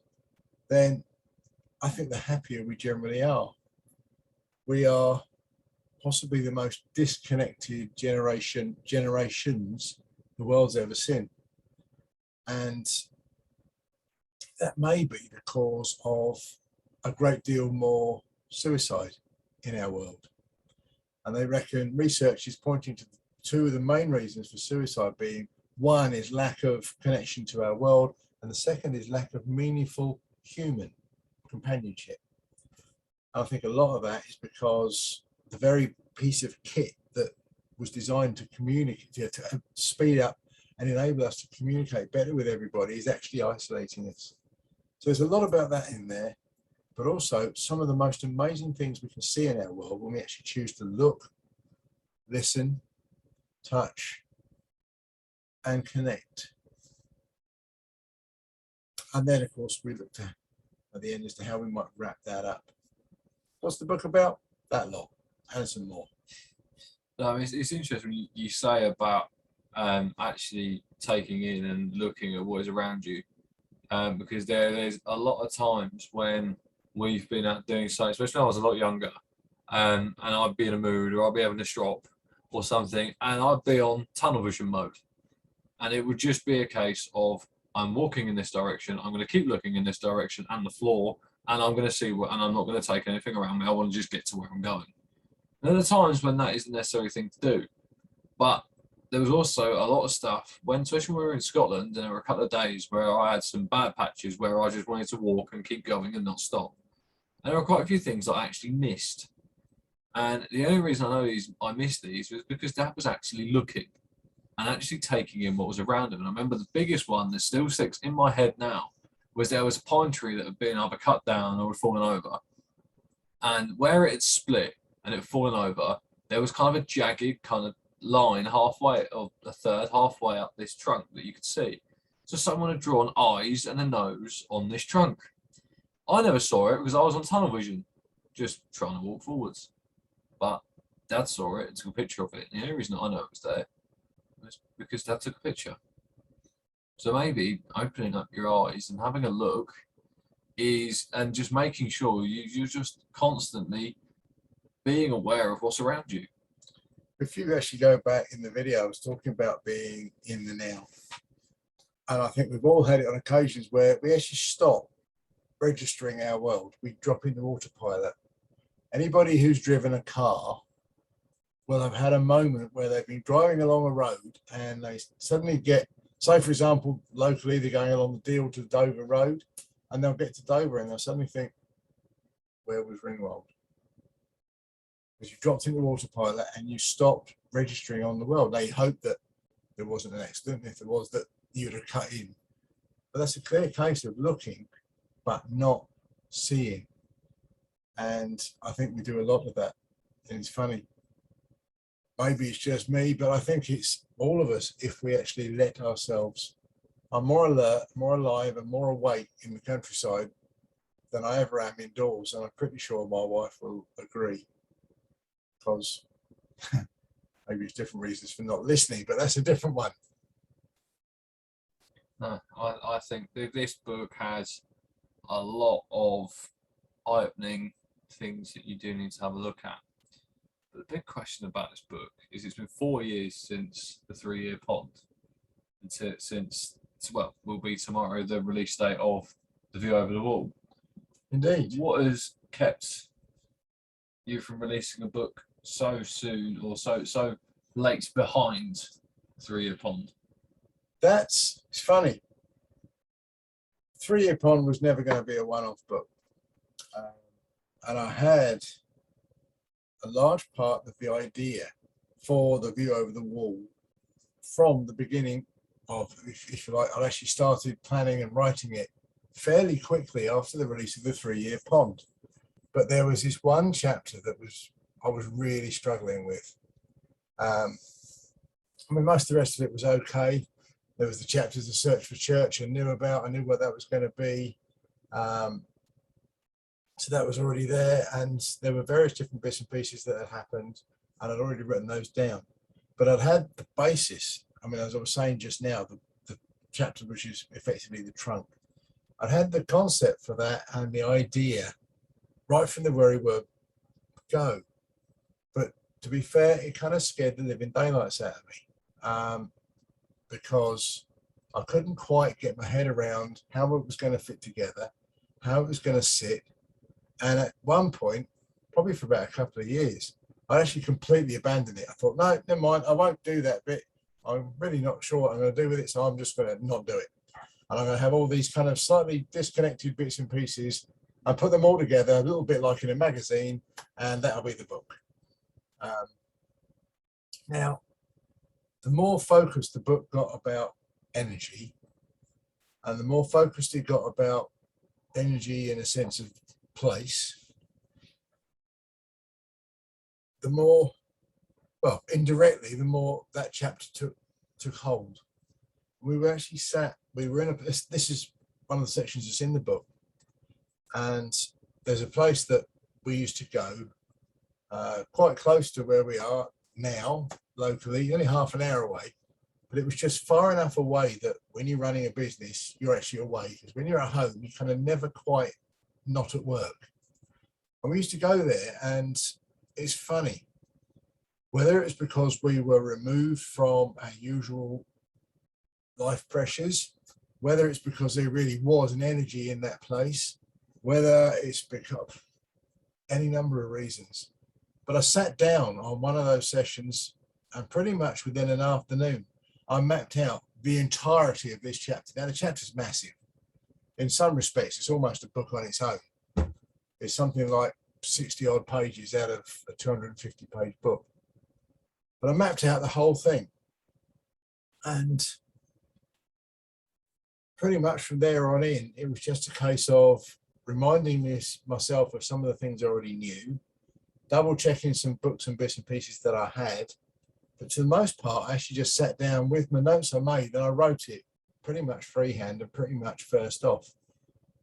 then I think the happier we generally are. We are possibly the most disconnected generations the world's ever seen. And that may be the cause of a great deal more suicide in our world. And they reckon research is pointing to two of the main reasons for suicide being, one is lack of connection to our world, and the second is lack of meaningful human companionship. And I think a lot of that is because the very piece of kit that was designed to communicate, to speed up and enable us to communicate better with everybody, is actually isolating us. So there's a lot about that in there, but also some of the most amazing things we can see in our world when we actually choose to look, listen, touch, and connect. And then, of course, we looked at the end as to how we might wrap that up. What's the book about? That lot and some more. No, it's interesting when you say about actually taking in and looking at what is around you, because there's a lot of times when we've been out doing something, especially when I was a lot younger, and I'd be in a mood or I'd be having a strop or something, and I'd be on tunnel vision mode, and it would just be a case of I'm walking in this direction, I'm going to keep looking in this direction and the floor, and I'm going to see what, and I'm not going to take anything around me. I want to just get to where I'm going. And there are times when that isn't the necessary thing to do, but there was also a lot of stuff when, especially when we were in Scotland, and there were a couple of days where I had some bad patches where I just wanted to walk and keep going and not stop. And there were quite a few things I actually missed. And the only reason I know I missed these was because Dad was actually looking and actually taking in what was around him. And I remember the biggest one that still sticks in my head now was there was a pine tree that had been either cut down or had fallen over. And where it had split and it had fallen over, there was kind of a jagged kind of line halfway, or a third halfway up this trunk that you could see. So someone had drawn eyes and a nose on this trunk. I never saw it because I was on tunnel vision, just trying to walk forwards. But Dad saw it and took a picture of it. And the only reason I know it was there was because Dad took a picture. So maybe opening up your eyes and having a look is, and just making sure you're just constantly being aware of what's around you. If you actually go back in the video, I was talking about being in the now. And I think we've all had it on occasions where we actually stop registering our world. We drop into autopilot. Anybody who's driven a car will have had a moment where they've been driving along a road and they suddenly get, say for example, locally they're going along the Deal to Dover road, and they'll get to Dover and they'll suddenly think, where was Ringwold? Because you dropped into autopilot and you stopped registering on the world. They hope that there wasn't an accident. If there was, that you'd have cut in. But that's a clear case of looking but not seeing. And I think we do a lot of that. And it's funny. Maybe it's just me, but I think it's all of us if we actually let ourselves. I'm more alert, more alive, and more awake in the countryside than I ever am indoors. And I'm pretty sure my wife will agree. Because maybe it's different reasons for not listening, but that's a different one. No, I think this book has a lot of eye-opening things that you do need to have a look at. But the big question about this book is it's been 4 years since the 3-year pond. Since, well, will be tomorrow the release date of The View Over the Wall. Indeed. What has kept you from releasing a book so soon or so late behind 3-year pond? It's funny. 3-year pond was never going to be a one-off book. And I had a large part of the idea for The View Over the Wall from the beginning of, if you like, I actually started planning and writing it fairly quickly after the release of the 3-year pond. But there was this one chapter that I was really struggling with. I mean, most of the rest of it was okay. There was the chapters of Search for Church I knew about. I knew what that was going to be. So that was already there. And there were various different bits and pieces that had happened. And I'd already written those down. But I'd had the basis. I mean, as I was saying just now, the chapter which is effectively the trunk. I'd had the concept for that and the idea right from the very word go. But to be fair, it kind of scared the living daylights out of me, because I couldn't quite get my head around how it was going to fit together, how it was going to sit. And at one point, probably for about a couple of years, I actually completely abandoned it. I thought, no, never mind, I won't do that bit. I'm really not sure what I'm going to do with it, so I'm just going to not do it. And I'm going to have all these kind of slightly disconnected bits and pieces and put them all together a little bit like in a magazine, and that'll be the book. Now, the more focused the book got about energy, and the more focused it got about energy in a sense of place, the more, well, indirectly, the more that chapter took hold. We were actually we were in a, this is one of the sections that's in the book, and there's a place that we used to go quite close to where we are now, locally, only half an hour away, but it was just far enough away that when you're running a business, you're actually away, because when you're at home, you kind of never quite not at work. And we used to go there, and it's funny, whether it's because we were removed from our usual life pressures, whether it's because there really was an energy in that place, whether it's because any number of reasons. But I sat down on one of those sessions, and pretty much within an afternoon, I mapped out the entirety of this chapter. Now, the chapter's massive. In some respects, it's almost a book on its own. It's something like 60 odd pages out of a 250 page book. But I mapped out the whole thing. And pretty much from there on in, it was just a case of reminding myself of some of the things I already knew, double checking some books and bits and pieces that I had. But to the most part, I actually just sat down with my notes I made, and I wrote it pretty much freehand and pretty much first off.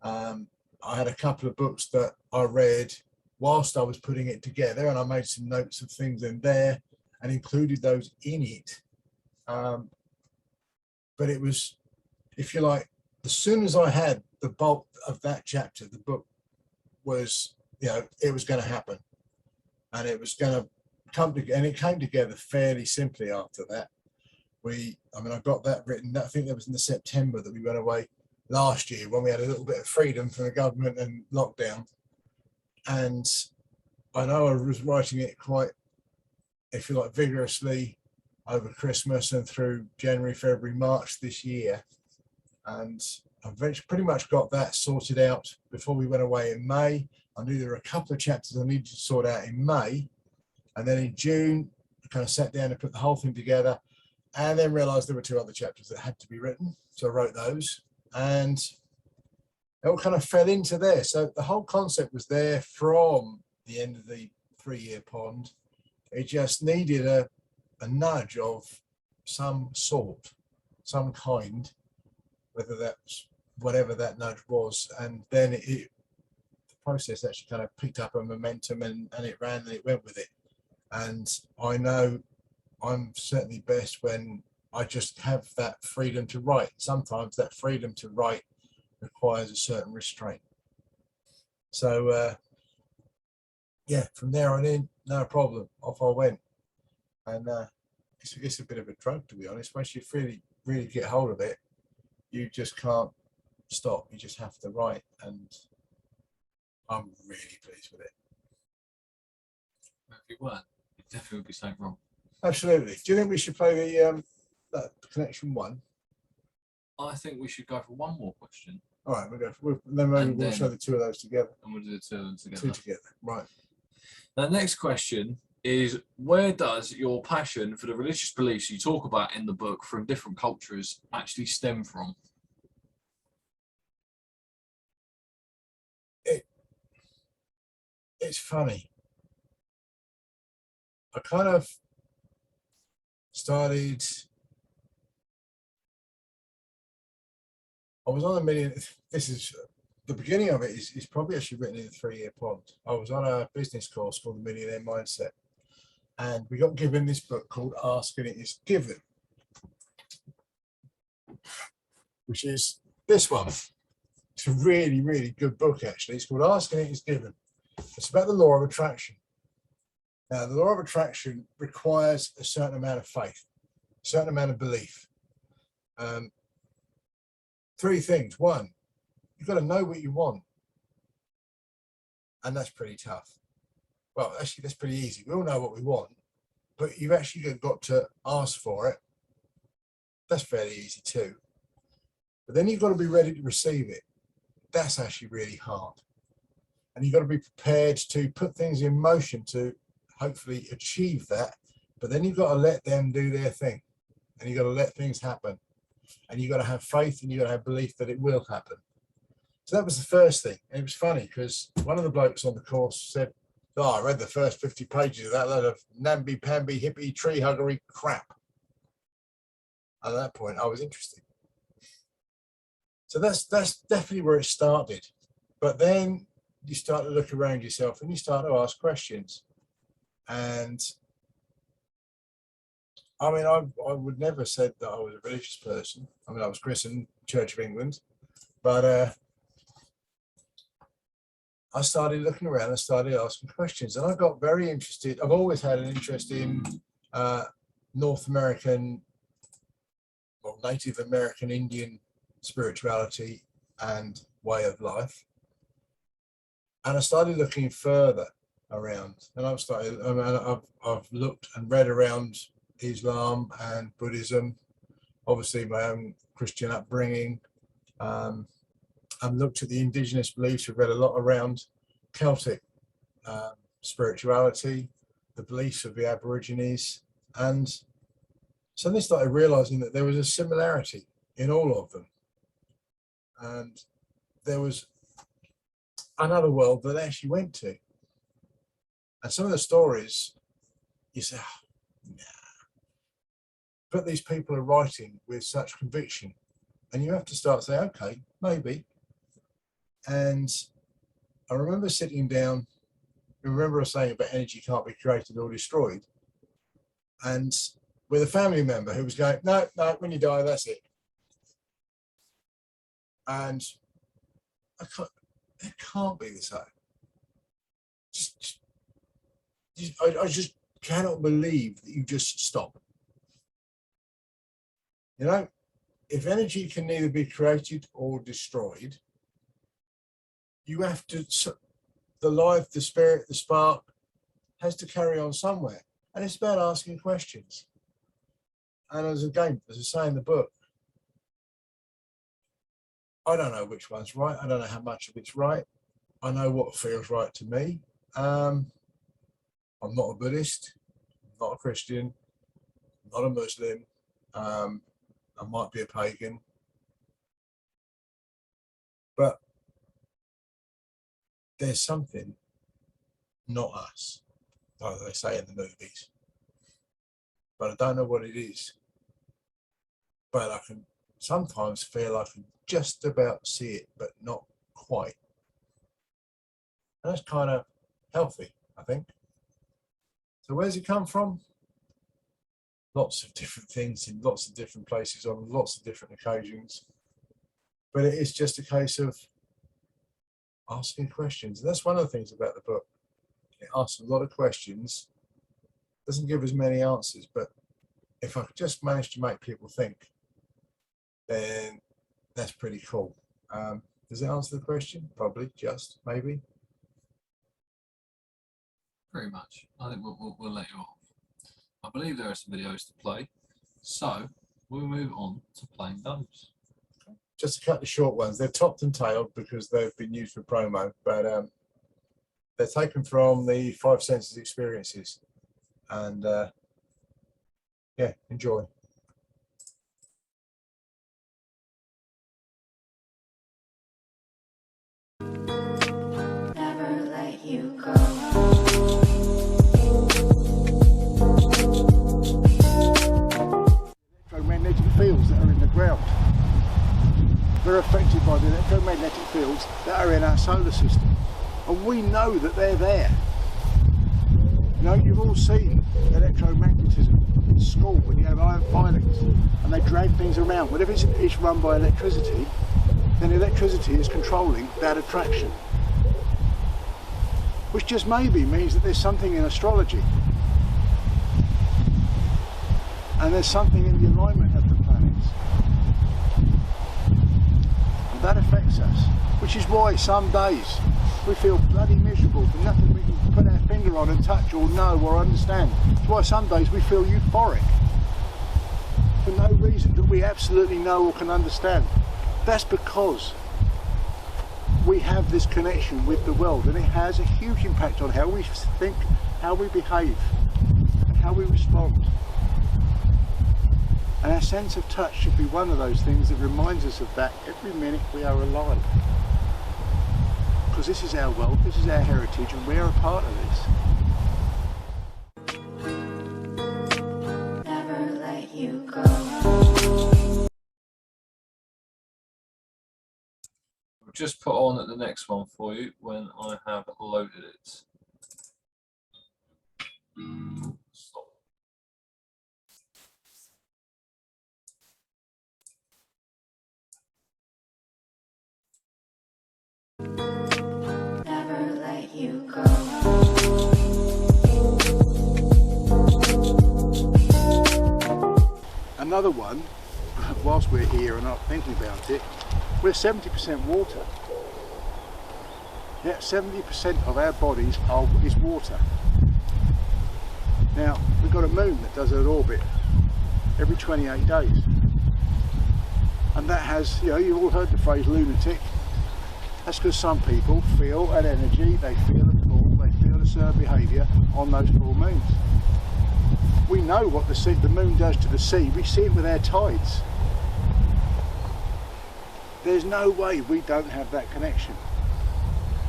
I had a couple of books that I read whilst I was putting it together, and I made some notes of things in there and included those in it. But it was, if you like, as soon as I had the bulk of that chapter, the book was, it was going to happen, and it was going to come together, and it came together fairly simply after that. I got that written, I think that was in the September that we went away last year, when we had a little bit of freedom from the government and lockdown. And I know I was writing it quite, if you like, vigorously over Christmas and through January, February, March this year. And I've pretty much got that sorted out before we went away in May. I knew there were a couple of chapters I needed to sort out in May. And then in June, I kind of sat down and put the whole thing together, and then realized there were 2 other chapters that had to be written. So I wrote those, and it all kind of fell into there. So the whole concept was there from the end of the 3-year pond. It just needed a nudge of some sort, some kind, whether that's whatever that nudge was. And then the process actually kind of picked up a momentum, and it ran, and it went with it. And I know I'm certainly best when I just have that freedom to write. Sometimes that freedom to write requires a certain restraint. So yeah, from there on in, no problem, off I went. And it's a bit of a drug, to be honest. Once you really get hold of it, you just can't stop. You just have to write, and I'm really pleased with it. If you weren't, it definitely would be something wrong. Absolutely. Do you think we should play the connection one? I think we should go for one more question. All right, we'll show the 2 of those together. And we'll do the 2 of them together. 2 together, right. The next question is, where does your passion for the religious beliefs you talk about in the book from different cultures actually stem from? It's funny. I kind of started, I was on a million, this is, the beginning of it is probably actually written in the 3-year pond. I was on a business course called The Millionaire Mindset, and we got given this book called Ask and It Is Given, which is this one. It's a really, really good book, actually. It's called Ask and It Is Given. It's about the law of attraction. Now, the law of attraction requires a certain amount of faith, a certain amount of belief. Three things. One, you've got to know what you want. And that's pretty tough. Well, actually, that's pretty easy. We all know what we want, but you've actually got to ask for it. That's fairly easy too. But then you've got to be ready to receive it. That's actually really hard. And you've got to be prepared to put things in motion to hopefully achieve that. But then you've got to let them do their thing. And you've got to let things happen. And you've got to have faith and you've got to have belief that it will happen. So that was the first thing. And it was funny because one of the blokes on the course said, "Oh, I read the first 50 pages of that load of namby-pamby, hippie, tree-huggery crap." At that point, I was interested. So that's definitely where it started. But then you start to look around yourself and you start to ask questions. And I mean, I would never said that I was a religious person. I mean, I was christened Church of England, but I started looking around and started asking questions, and I got very interested. I've always had an interest in North American or Native American Indian spirituality and way of life. And I started looking further around, and I've looked and read around Islam and Buddhism, obviously my own Christian upbringing. I've looked at the indigenous beliefs. I've read a lot around Celtic spirituality, the beliefs of the Aborigines, and suddenly started realizing that there was a similarity in all of them. And there was another world that I actually went to. And some of the stories, you say, "Oh, nah." But these people are writing with such conviction. And you have to start saying, okay, maybe. And I remember sitting down, remember I was saying about energy can't be created or destroyed. And with a family member who was going, no, when you die, that's it. And it can't be the same. I just cannot believe that you just stop. You know, if energy can neither be created or destroyed, you have to, the life, the spirit, the spark has to carry on somewhere. And it's about asking questions. And as I say in the book, I don't know which one's right. I don't know how much of it's right. I know what feels right to me. I'm not a Buddhist, I'm not a Christian, I'm not a Muslim. I might be a pagan. But there's something not us, like they say in the movies. But I don't know what it is. But I can sometimes feel I can just about see it, but not quite. And that's kind of healthy, I think. So where's it come from? Lots of different things in lots of different places on lots of different occasions. But it is just a case of asking questions. And that's one of the things about the book. It asks a lot of questions, doesn't give as many answers, but if I could just manage to make people think, then that's pretty cool. Does it answer the question? Probably, just, maybe. Very much. I think we'll let you off. I believe there are some videos to play, so we'll move on to playing those. Just to cut the short ones, they're topped and tailed because they've been used for promo, but they're taken from the 5 senses experiences. And yeah, enjoy. Never let you go. Electromagnetic fields that are in the ground. They're affected by the electromagnetic fields that are in our solar system. And we know that they're there. You know, you've all seen electromagnetism in school when you have iron filings and they drag things around. Whatever it's run by electricity, then electricity is controlling that attraction. which just maybe means that there's something in astrology. And there's something in the alignment of the planets. And that affects us, which is why some days we feel bloody miserable for nothing we can put our finger on and touch or know or understand. That's why some days we feel euphoric for no reason that we absolutely know or can understand. That's because we have this connection with the world, and it has a huge impact on how we think, how we behave, and how we respond. And our sense of touch should be one of those things that reminds us of that every minute we are alive. Because this is our world, this is our heritage, and we're a part of this. Never let you go. I'll just put on the next one for you when I have loaded it. Stop. Never let you go. Another one, whilst we're here and I'm thinking about it, we're 70% water. Yeah, 70% of our bodies is water. Now, we've got a moon that does an orbit every 28 days. And that has, you know, you've all heard the phrase lunatic. That's because some people feel an energy, they feel a pull, they feel a certain behaviour on those full moons. We know what the moon does to the sea, we see it with our tides. There's no way we don't have that connection,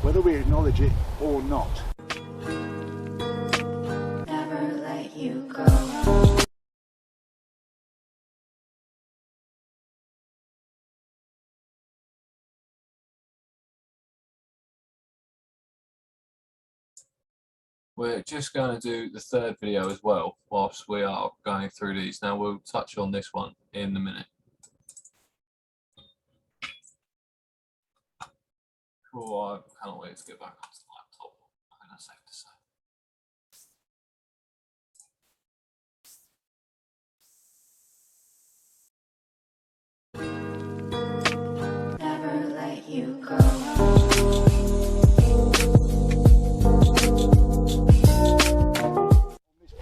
whether we acknowledge it or not. Never let you go. We're just going to do the third video as well whilst we are going through these. Now we'll touch on this one in a minute. Oh, I can't wait to get back onto the laptop. I think that's safe to say. Never let you go.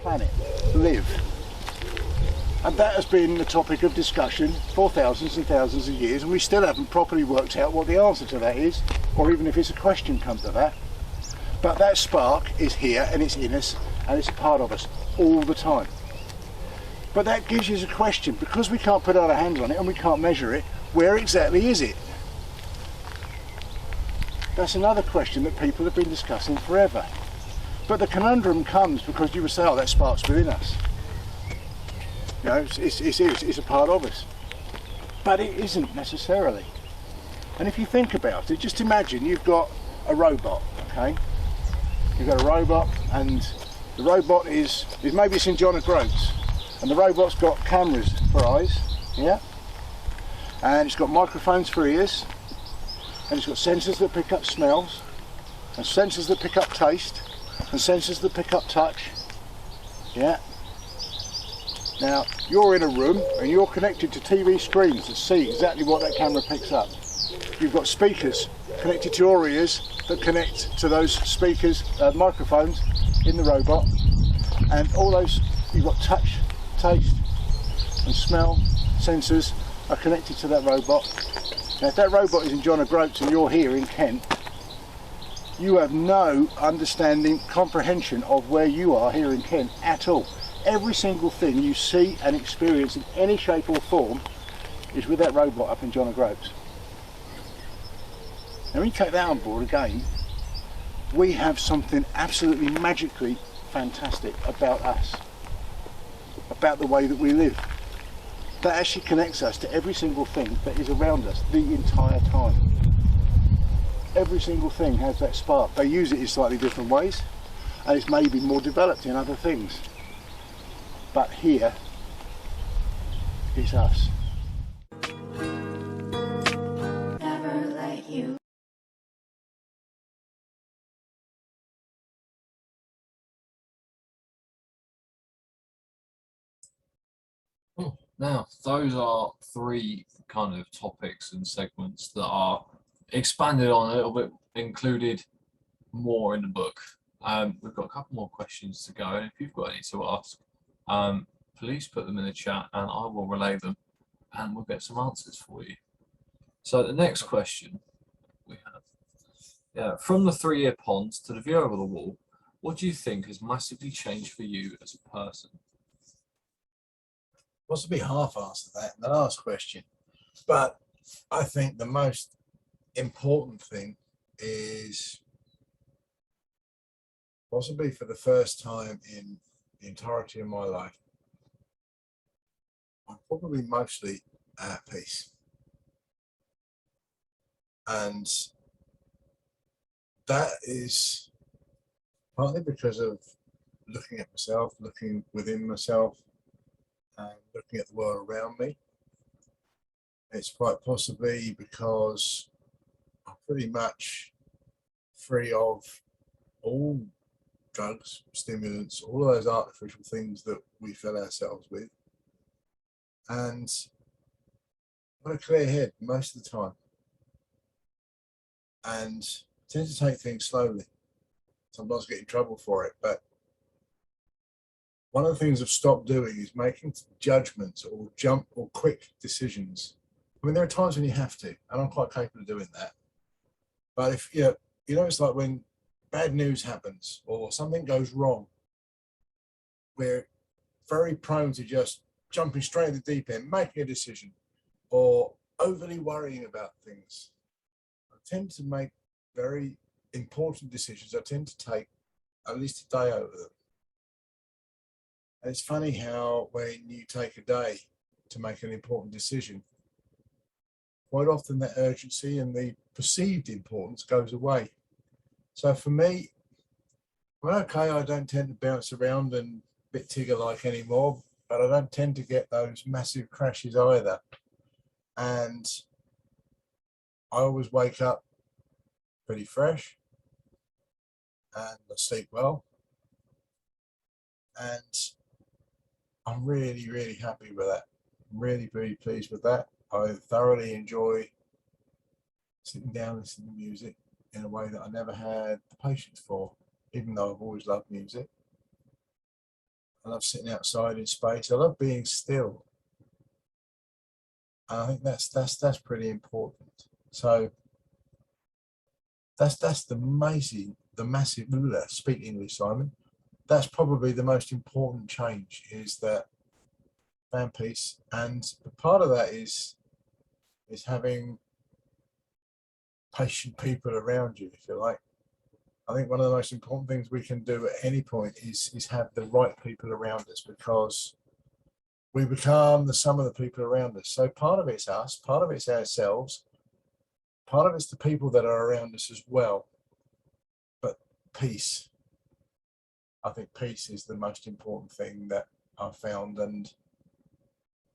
Planet live, and that has been the topic of discussion for thousands and thousands of years, and we still haven't properly worked out what the answer to that is, or even if it's a question come to that. But that spark is here and it's in us and it's a part of us all the time. But that gives you a question, because we can't put our hands on it and we can't measure it, where exactly is it? That's another question that people have been discussing forever. But the conundrum comes because you would say, oh, that spark's within us. You know, it's a part of us. But it isn't necessarily. And if you think about it, just imagine you've got a robot, okay? You've got a robot, and the robot is maybe it's in John O'Groats, and the robot's got cameras for eyes, yeah? And it's got microphones for ears, and it's got sensors that pick up smells, and sensors that pick up taste, and sensors that pick up touch, yeah? Now, you're in a room and you're connected to TV screens that see exactly what that camera picks up. You've got speakers connected to your ears that connect to those speakers, microphones in the robot, and all those, you've got touch, taste and smell sensors are connected to that robot. Now, if that robot is in John O'Groats and you're here in Kent, you have no understanding, comprehension of where you are here in Kent at all. Every single thing you see and experience in any shape or form is with that robot up in John O'Groats. Now when you take that on board again, we have something absolutely magically fantastic about us, about the way that we live, that actually connects us to every single thing that is around us the entire time. Every single thing has that spark. They use it in slightly different ways, and it's maybe more developed in other things. But here, it's us. Now, those are three kind of topics and segments that are expanded on a little bit, included more in the book. We've got a couple more questions to go, and if you've got any to ask, please put them in the chat and I will relay them and we'll get some answers for you. So the next question we have, from the 3-year pond to the view over the wall, what do you think has massively changed for you as a person? Possibly half answered that in the last question, but I think the most important thing is possibly for the first time in the entirety of my life, I'm probably mostly at peace. And that is partly because of looking at myself, looking within myself, and looking at the world around me. It's quite possibly because I'm pretty much free of all drugs, stimulants, all of those artificial things that we fill ourselves with. And I've got a clear head most of the time. And tend to take things slowly. Sometimes get in trouble for it, but one of the things I've stopped doing is making judgments or jump or quick decisions. I mean, there are times when you have to, and I'm quite capable of doing that. But if it's like when bad news happens or something goes wrong, we're very prone to just jumping straight in the deep end, making a decision, or overly worrying about things. I tend to make very important decisions. I tend to take at least a day over them. And it's funny how when you take a day to make an important decision, quite often that urgency and the perceived importance goes away. So for me, well, okay, I don't tend to bounce around and bit Tigger-like anymore, but I don't tend to get those massive crashes either. And I always wake up pretty fresh and I sleep well. And I'm really, really happy with that. I'm really, really pleased with that. I thoroughly enjoy sitting down and listening to music in a way that I never had the patience for, even though I've always loved music. I love sitting outside in space. I love being still. And I think that's pretty important. So that's the massive speak English, Simon. That's probably the most important change, is that found peace, and part of that is having patient people around you, if you like. I think one of the most important things we can do at any point is have the right people around us, because we become the sum of the people around us. So part of it's us, part of it's ourselves, part of it's the people that are around us as well. But peace, I think peace is the most important thing that I've found. And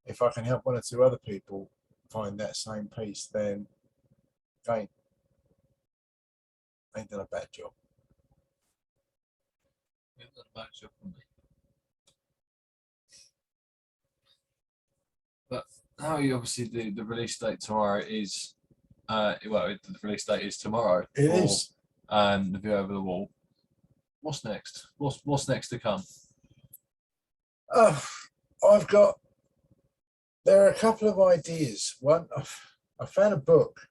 if I can help one or two other people find that same peace, then again, I ain't done a bad job. You've done a bad job for me. But now, obviously, the release date tomorrow is, the release date is tomorrow. It is. The view over the wall. What's next? What's next to come? There are a couple of ideas. One, I found a book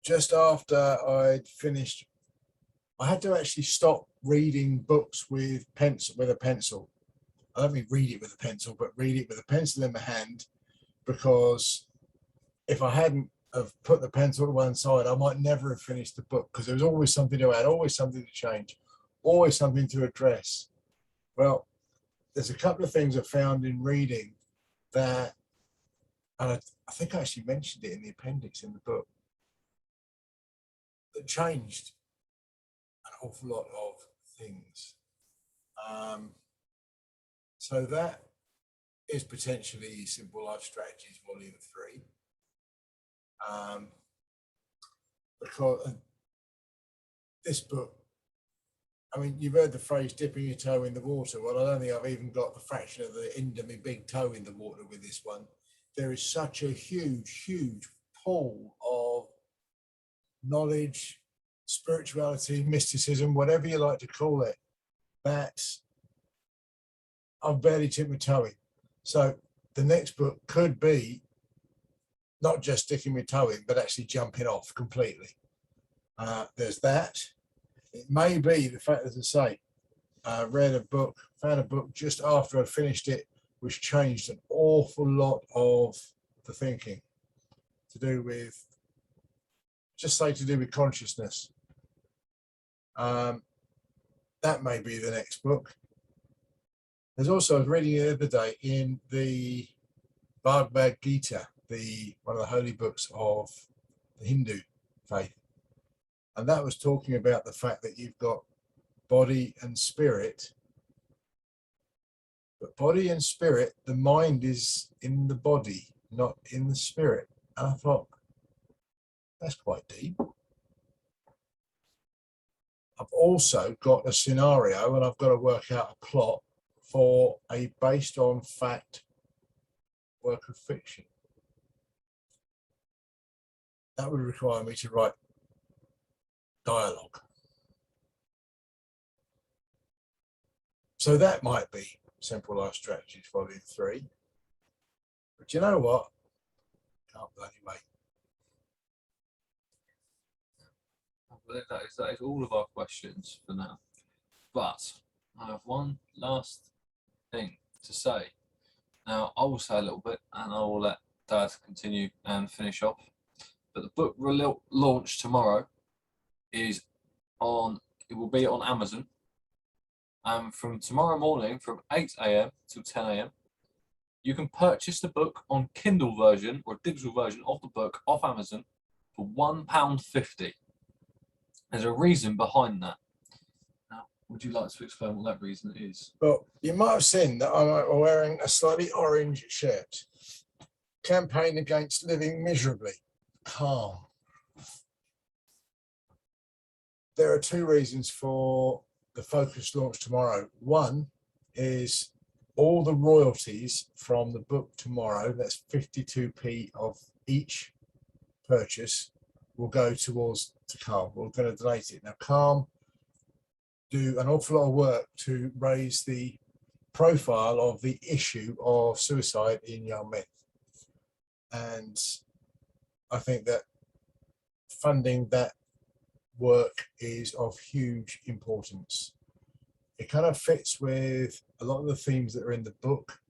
just after I'd finished. I had to actually stop reading books with a pencil. I don't mean read it with a pencil, but read it with a pencil in my hand, because if I hadn't have put the pencil to one side, I might never have finished the book, because there was always something to add, always something to change, always something to address. Well, there's a couple of things I found in reading that, and I think I actually mentioned it in the appendix in the book, that changed an awful lot of things. So that is potentially Simple Life Strategies Volume 3. Because this book I mean, you've heard the phrase dipping your toe in the water. Well, I don't think I've even got the fraction of the end of my big toe in the water with this one. There is such a huge, huge pool of knowledge, spirituality, mysticism, whatever you like to call it, that I've barely tipped my toe in. So the next book could be not just sticking my toe in, but actually jumping off completely. There's that. It may be the fact, as I say, found a book just after I'd finished it, which changed an awful lot of the thinking to do with, to do with consciousness. That may be the next book. There's also, I was reading the other day in the Bhagavad Gita, one of the holy books of the Hindu faith. And that was talking about the fact that you've got body and spirit. But body and spirit, the mind is in the body, not in the spirit. And I thought, that's quite deep. I've also got a scenario and I've got to work out a plot for a based on fact work of fiction. That would require me to write dialogue. So that might be Simple Life Strategies Volume 3. But you know what? Can't bloody wait. That is all of our questions for now. But I have one last thing to say. Now, I will say a little bit and I will let Dad continue and finish off. But the book launch tomorrow it will be on Amazon. And from tomorrow morning, from 8 AM till 10 AM, you can purchase the book on Kindle version or digital version of the book off Amazon for £1.50. There's a reason behind that. Now, would you like to explain what that reason is? Well, you might have seen that I'm wearing a slightly orange shirt. Campaign against living miserably. Calm. There are two reasons for the focus launch tomorrow. One is all the royalties from the book tomorrow, that's 52p of each purchase, will go towards to Calm. We're going to donate it. Now, Calm do an awful lot of work to raise the profile of the issue of suicide in young men. And I think that funding that work is of huge importance. It kind of fits with a lot of the themes that are in the book,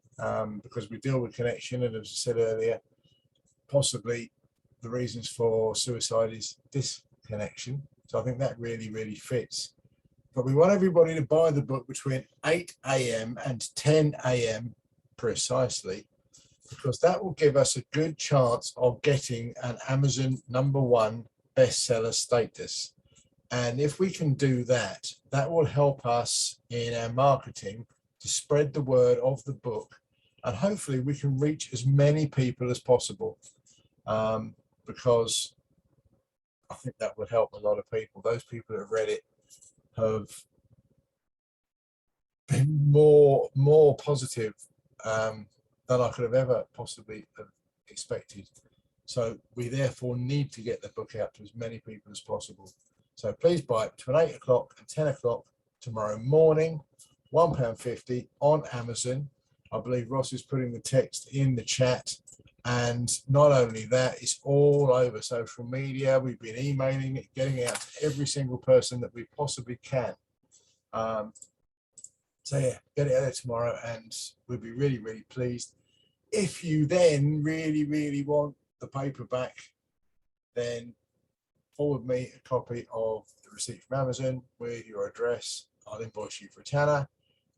because we deal with connection, and as I said earlier, possibly the reasons for suicide is disconnection. So I think that really, really fits. But we want everybody to buy the book between 8 AM and 10 AM precisely, because that will give us a good chance of getting an Amazon #1 bestseller status. And if we can do that, that will help us in our marketing to spread the word of the book. And hopefully we can reach as many people as possible, because I think that would help a lot of people. Those people that have read it have been more positive than I could have ever possibly have expected. So we therefore need to get the book out to as many people as possible. So please buy it between 8 o'clock and 10 o'clock tomorrow morning, £1.50 on Amazon. I believe Ross is putting the text in the chat. And not only that, it's all over social media. We've been emailing it, getting it out to every single person that we possibly can. So yeah, get it out there tomorrow and we'll be really, really pleased. If you then really, really want the paperback, then forward me a copy of the receipt from Amazon with your address. I'll invoice you for a tenner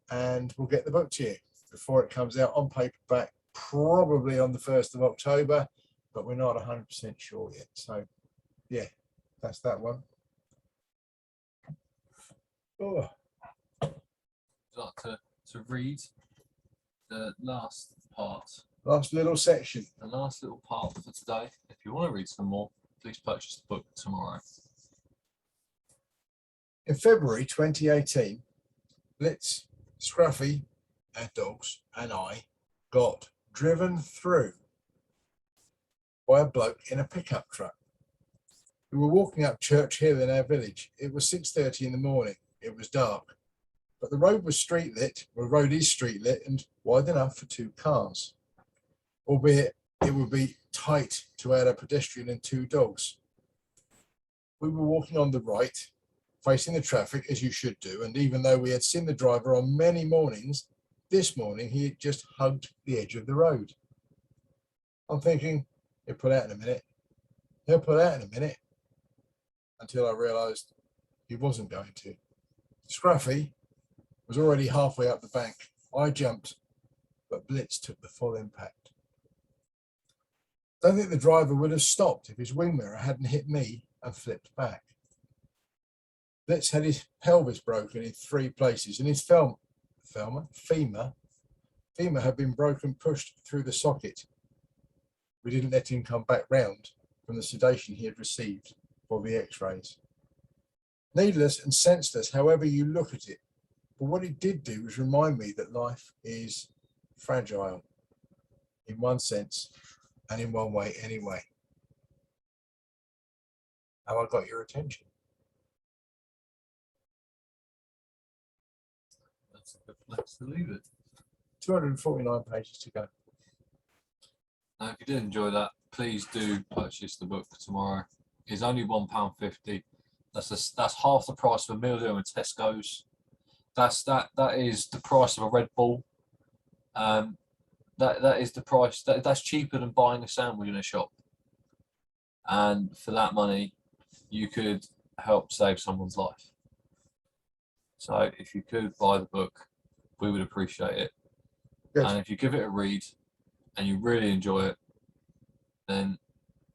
and we'll get the book to you before it comes out on paperback, probably on the 1st of October, but we're not 100% sure yet. So yeah, that's that one. Oh. Would you like to read the last part? Last little section. The last little part for today. If you want to read some more, please purchase the book tomorrow. In February 2018, Blitz, Scruffy, our dogs, and I got driven through by a bloke in a pickup truck. We were walking up Church Hill in our village. It was 6:30 in the morning. It was dark, but the road was street lit. Well, the road is street lit and wide enough for 2 cars, albeit it would be tight to add a pedestrian and 2 dogs. We were walking on the right, facing the traffic as you should do, and even though we had seen the driver on many mornings, this morning he had just hugged the edge of the road. I'm thinking, he'll pull out in a minute. He'll pull out in a minute. Until I realised he wasn't going to. Scruffy was already halfway up the bank. I jumped, but Blitz took the full impact. I don't think the driver would have stopped if his wing mirror hadn't hit me and flipped back. Blitz had his pelvis broken in 3 places, and his femur had been broken, pushed through the socket. We didn't let him come back round from the sedation he had received for the x-rays. Needless and senseless, however you look at it, but what it did do was remind me that life is fragile in one sense and in one way anyway. Have I got your attention? That's a good place to leave it. 249 pages to go. Now, if you did enjoy that, please do purchase the book tomorrow. It's only £1.50. That's half the price of a meal deal in Tesco's. That is the price of a Red Bull. That is the price. That's cheaper than buying a sandwich in a shop. And for that money, you could help save someone's life. So if you could buy the book, we would appreciate it. Good. And if you give it a read and you really enjoy it, then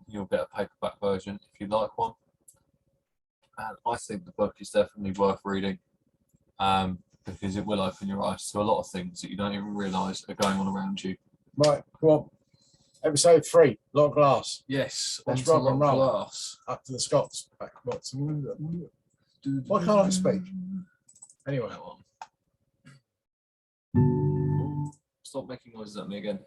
you'll get a paperback version if you like one. And I think the book is definitely worth reading, because it will open your eyes to a lot of things that you don't even realise are going on around you. Right, come on. Episode 3, Loch Glass. Yes, Let's onto rock and Loch roll. Glass. Up to the Scots. Back. Why can't I speak? Anyway. That one. Stop making noises at me again.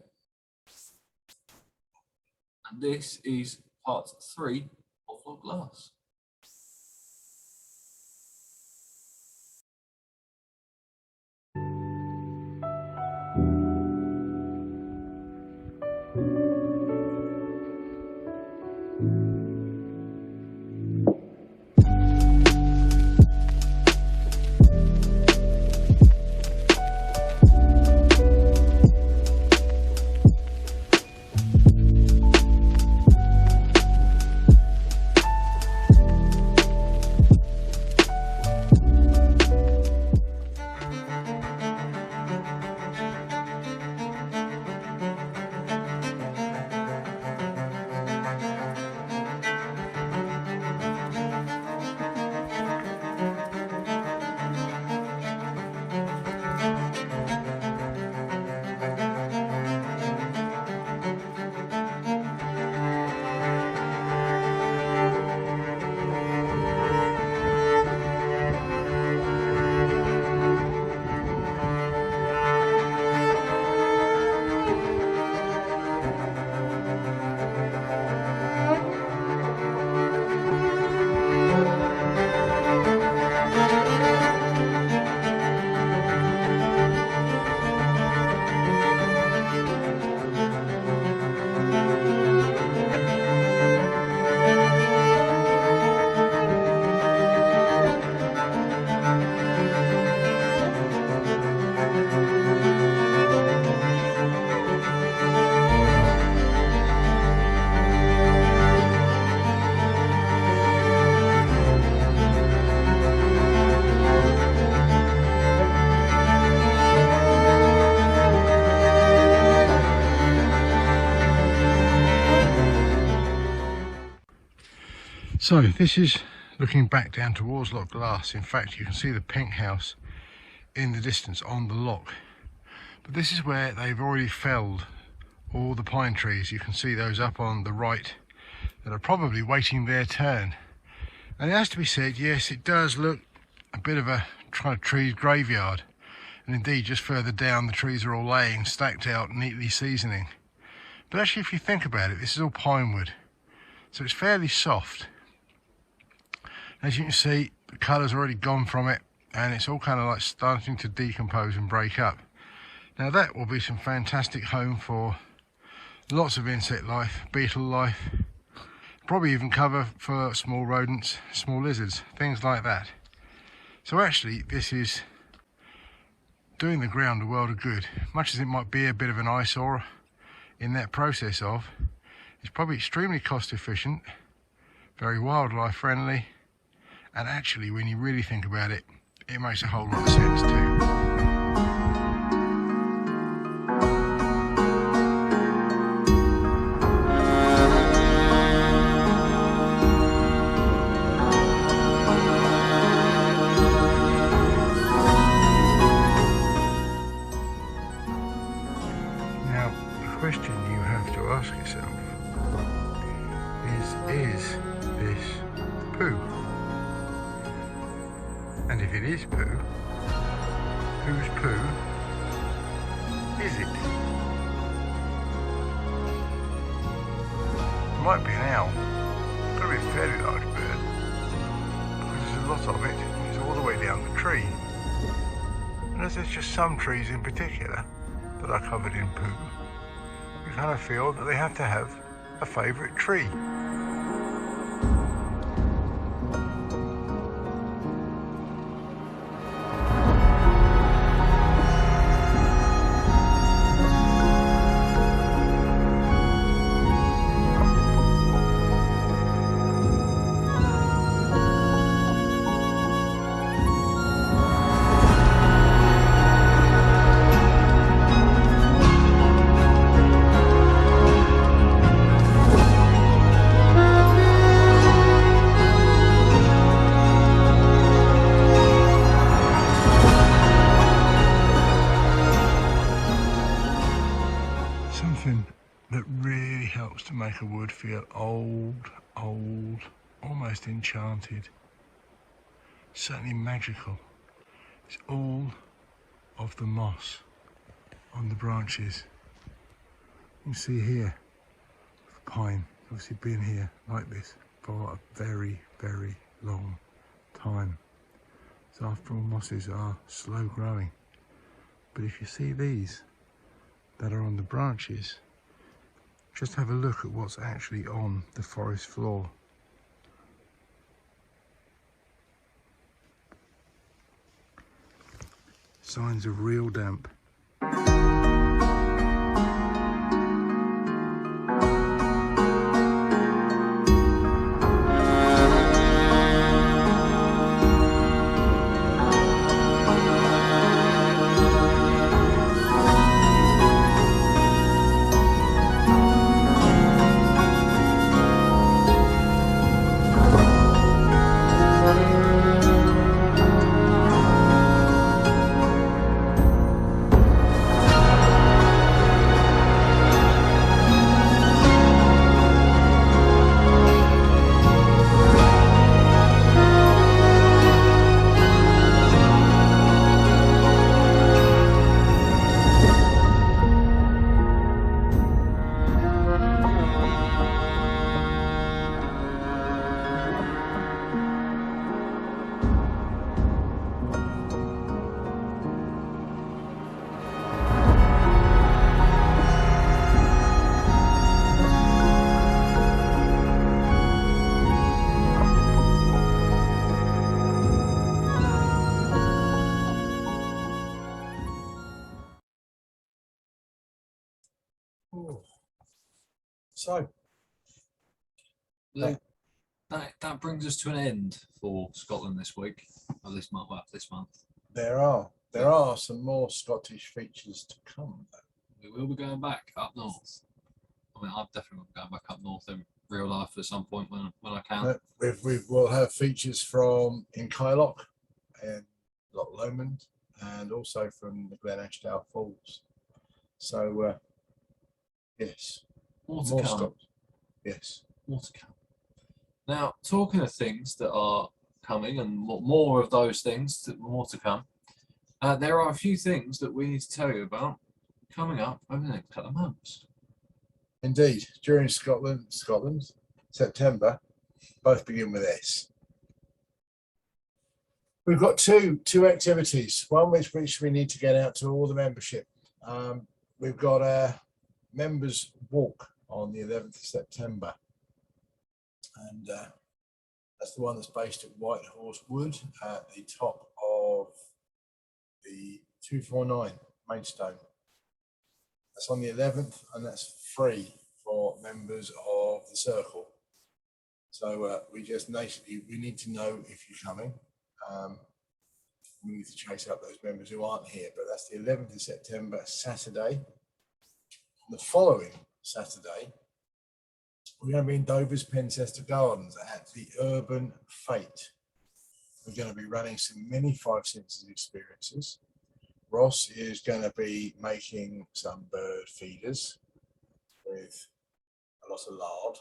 And this is part 3 of Loch Glass. So this is looking back down towards Loch Glass. In fact, you can see the pink house in the distance on the loch. But this is where they've already felled all the pine trees. You can see those up on the right that are probably waiting their turn. And it has to be said, yes, it does look a bit of a trees graveyard, and indeed just further down the trees are all laying stacked out, neatly seasoning. But actually, if you think about it, this is all pine wood, so it's fairly soft. As you can see, the colour's already gone from it, and it's all kind of like starting to decompose and break up. Now that will be some fantastic home for lots of insect life, beetle life, probably even cover for small rodents, small lizards, things like that. So actually this is doing the ground a world of good. Much as it might be a bit of an eyesore in that process of, it's probably extremely cost efficient, very wildlife friendly, and actually when you really think about it, it makes a whole lot of sense too. Question you have to ask yourself is this poo? And if it is poo, whose poo is it? It might be an owl. It's got to be a fairly large bird because there's a lot of it. It's all the way down the tree. And as there's just some trees in particular that are covered in poo, you kind of feel that they have to have a favourite tree. That really helps to make a wood feel old, almost enchanted, certainly magical. It's all of the moss on the branches. You can see here, the pine, obviously been here like this for a very, very long time. So after all, mosses are slow growing. But if you see these that are on the branches, just have a look at what's actually on the forest floor. Signs of real damp. So that brings us to an end for Scotland this week, or this month. Well, this month. there are some more Scottish features to come. We will be going back up north. I mean, I'm definitely going back up north in real life at some point when I can. We'll have features from in Kyloch and Loch Lomond, and also from the Glen Ashdale Falls. So yes, More to more come. Scotland. Yes. More to come. Now, talking of things that are coming and more of those things, more to come. There are a few things that we need to tell you about coming up over the next couple of months. Indeed, during Scotland, September, both begin with S. We've got two activities. One which we need to get out to all the membership. We've got a members walk on the 11th of September, and that's the one that's based at White Horse Wood at the top of the 249 Maidstone. That's on the 11th, and that's free for members of the circle. So we need to know if you're coming. We need to chase up those members who aren't here, but that's the 11th of September, Saturday. The following Saturday, we're going to be in Dover's Penchester Gardens at the Urban Fete. We're going to be running some mini 5 senses experiences. Ross is going to be making some bird feeders with a lot of lard.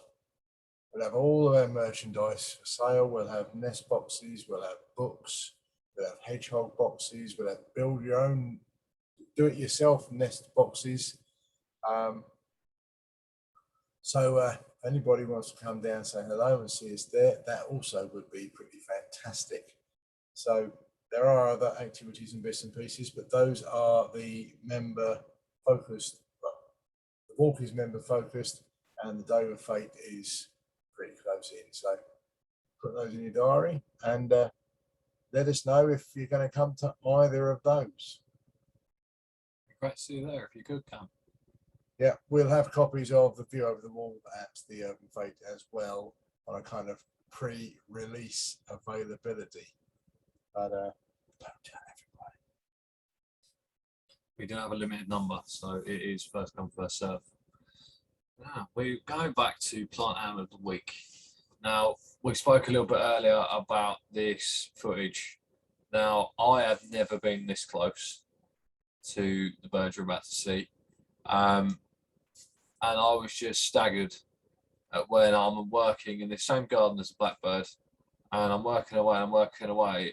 We'll have all of our merchandise for sale. We'll have nest boxes, we'll have books, we'll have hedgehog boxes, we'll have build your own, do it yourself nest boxes. So anybody wants to come down, say hello and see us there, that also would be pretty fantastic. So there are other activities and bits and pieces, but those are the member focused. Well, the walk is member focused and the Dover Fete is pretty close in. So put those in your diary and let us know if you're going to come to either of those. Great to see you there if you could come. Yeah, we'll have copies of the View Over the Wall at the Urban Fete as well on a kind of pre-release availability. But don't tell everybody. We do have a limited number, so it is first come, first serve. Now, we're going back to Plant Animal of the Week. Now, we spoke a little bit earlier about this footage. Now, I have never been this close to the birds you're about to see. And I was just staggered at when I'm working in the same garden as a blackbird. And I'm working away,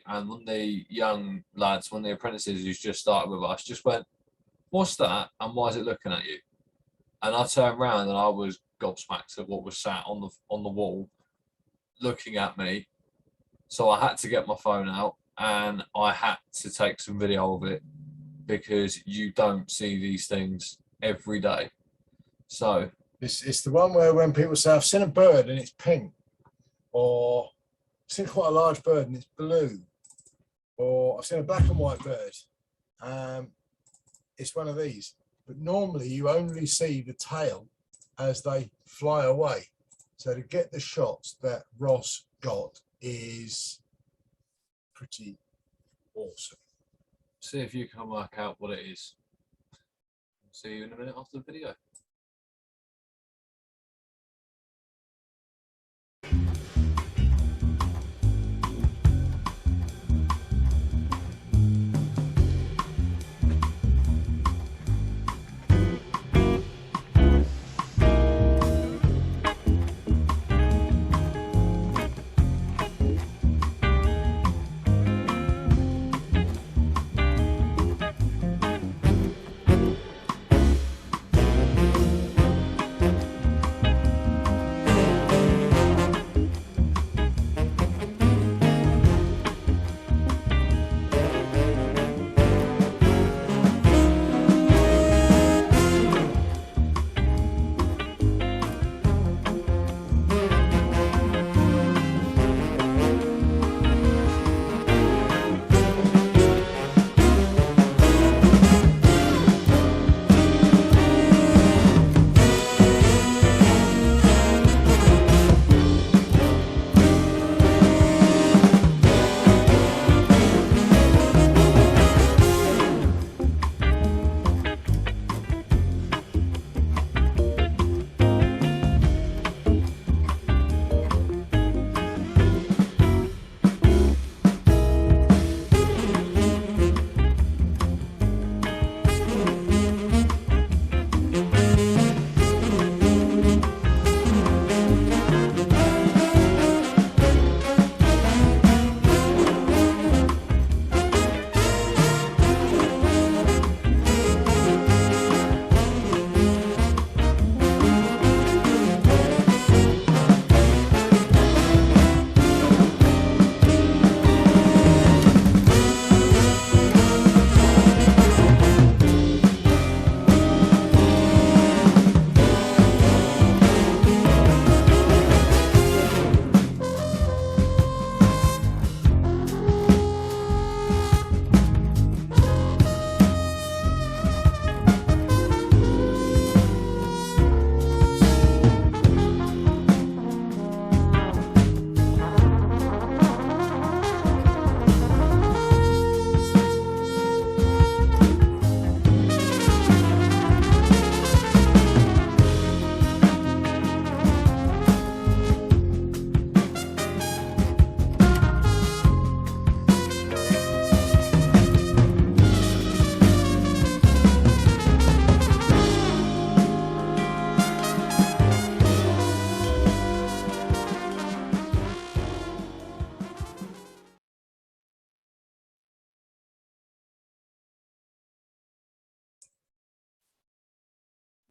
and one of the young lads, one of the apprentices who's just started with us, just went, "What's that? And why is it looking at you?" And I turned around and I was gobsmacked at what was sat on the wall, looking at me. So I had to get my phone out and I had to take some video of it because you don't see these things every day. So it's the one where when people say, "I've seen a bird and it's pink," or "I've seen quite a large bird and it's blue," or "I've seen a black and white bird." It's one of these. But normally you only see the tail as they fly away. So to get the shots that Ross got is pretty awesome. see if you can work out what it is. See you in a minute after the video.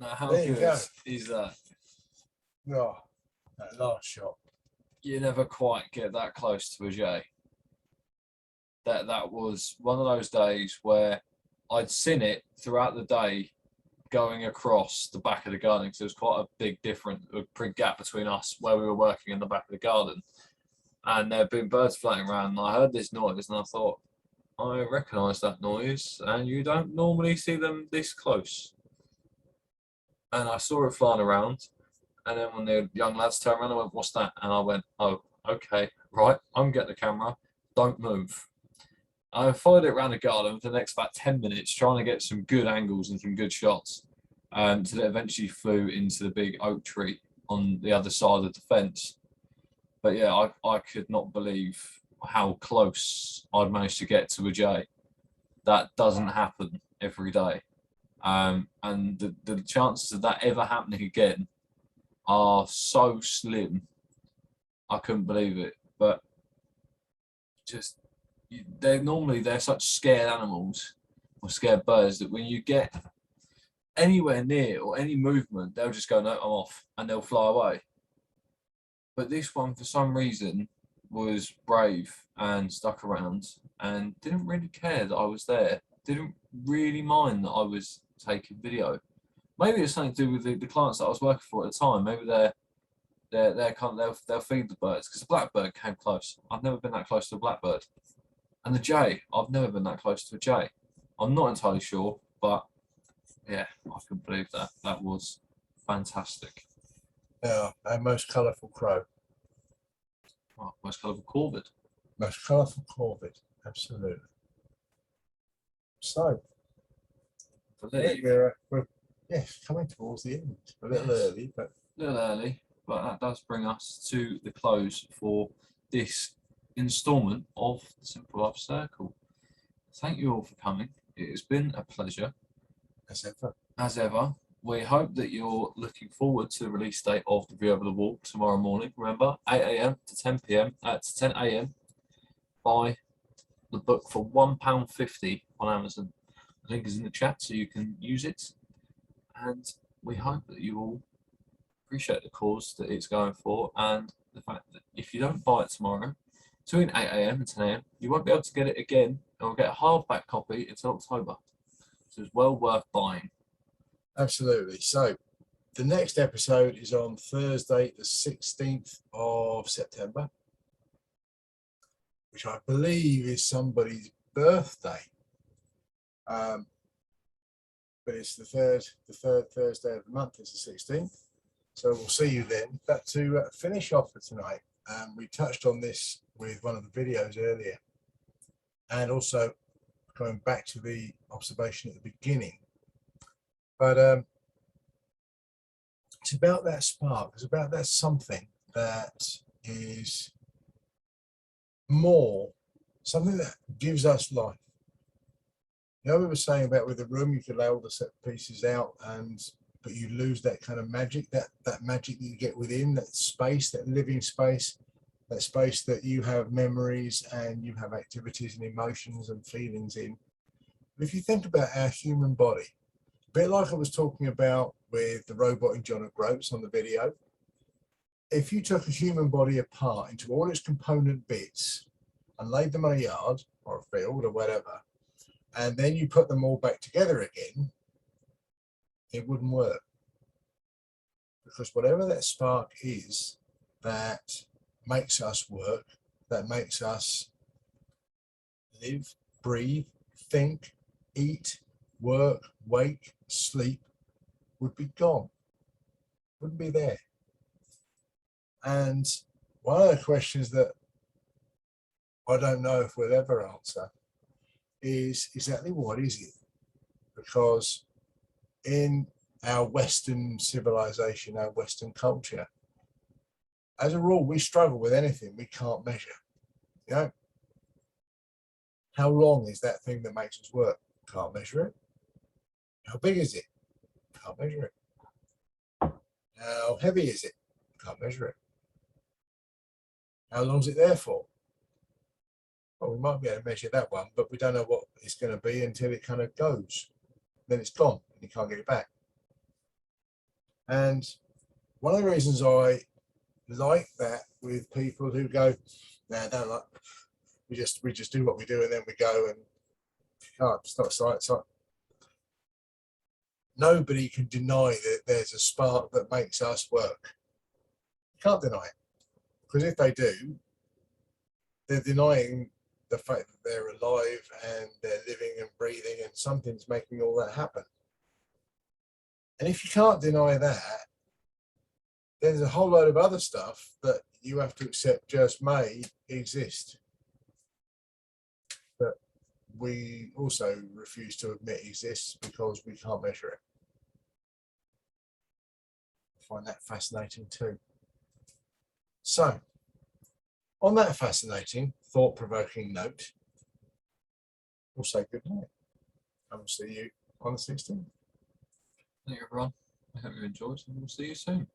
Now, how There you good go. is that? Oh, that last shot. You never quite get that close to a jay. That was one of those days where I'd seen it throughout the day going across the back of the garden, because there was quite a big gap between us where we were working in the back of the garden, and there had been birds flying around, and I heard this noise and I thought, I recognise that noise, and you don't normally see them this close. And I saw it flying around, and then when the young lads turned around, I went, what's that? And I went, oh, okay, right, I'm getting the camera, don't move. I followed it around the garden for the next about 10 minutes, trying to get some good angles and some good shots, until it eventually flew into the big oak tree on the other side of the fence. But yeah, I could not believe how close I'd managed to get to a jay. That doesn't happen every day. And the chances of that ever happening again are so slim. I couldn't believe it. But just, they're such scared animals or scared birds that when you get anywhere near or any movement, they'll just go, no, I'm off, and they'll fly away. But this one, for some reason, was brave and stuck around and didn't really care that I was there. Didn't really mind that I was taking video. Maybe it's something to do with the clients that I was working for at the time. Maybe they'll feed the birds, because the blackbird came close. I've never been that close to a blackbird. And the jay, I've never been that close to a jay. I'm not entirely sure, but yeah, I couldn't believe that. That was fantastic. Yeah, our most colourful crow. Oh, most colourful corvid. Most colourful corvid, absolutely. So, we're coming towards the end. A little early, but that does bring us to the close for this instalment of the Simple Life Circle. Thank you all for coming. It has been a pleasure. As ever, we hope that you're looking forward to the release date of The View Over the Wall tomorrow morning. Remember, 8 AM to 10 PM, to 10 AM. Buy the book for £1.50 on Amazon. The link is in the chat so you can use it. And we hope that you all appreciate the cause that it's going for, and the fact that if you don't buy it tomorrow, between 8 AM and 10 AM, you won't be able to get it again, and we'll get a hardback copy until October. So it's well worth buying. Absolutely. So the next episode is on Thursday, the 16th of September, which I believe is somebody's birthday. But it's the third Thursday of the month is the 16th. So we'll see you then. But to finish off for tonight, we touched on this with one of the videos earlier, and also going back to the observation at the beginning. But it's about that spark. It's about that something that is more, something that gives us life. You know, we were saying about with the room, you could lay all the set pieces out, but you lose that kind of magic, that magic that you get within, that space, that living space, that space that you have memories and you have activities and emotions and feelings in. But if you think about our human body, a bit like I was talking about with the robot in John O'Groats on the video, if you took a human body apart into all its component bits and laid them on a yard or a field or whatever, and then you put them all back together again, it wouldn't work. Because whatever that spark is that makes us work, that makes us live, breathe, think, eat, work, wake, sleep, would be gone, wouldn't be there. And one of the questions that I don't know if we'll ever answer is exactly what is it? Because in our Western civilization, our Western culture, as a rule, we struggle with anything we can't measure. You know, how long is that thing that makes us work? Can't measure it. How big is it? Can't measure it. How heavy is it? Can't measure it. How long is it there for? Well, we might be able to measure that one, but we don't know what it's going to be until it kind of goes. Then it's gone and you can't get it back. And one of the reasons I like that with people who go, nah, don't like, we just do what we do and then we go and it's not science. Nobody can deny that there's a spark that makes us work. You can't deny it, because if they do, they're denying the fact that they're alive and they're living and breathing and something's making all that happen. And if you can't deny that, there's a whole load of other stuff that you have to accept just may exist, that we also refuse to admit exists because we can't measure it. I find that fascinating too. So, on that fascinating, thought-provoking note, we'll say good night, and we'll see you on the 16th. Thank you, everyone. I hope you enjoyed, and we'll see you soon.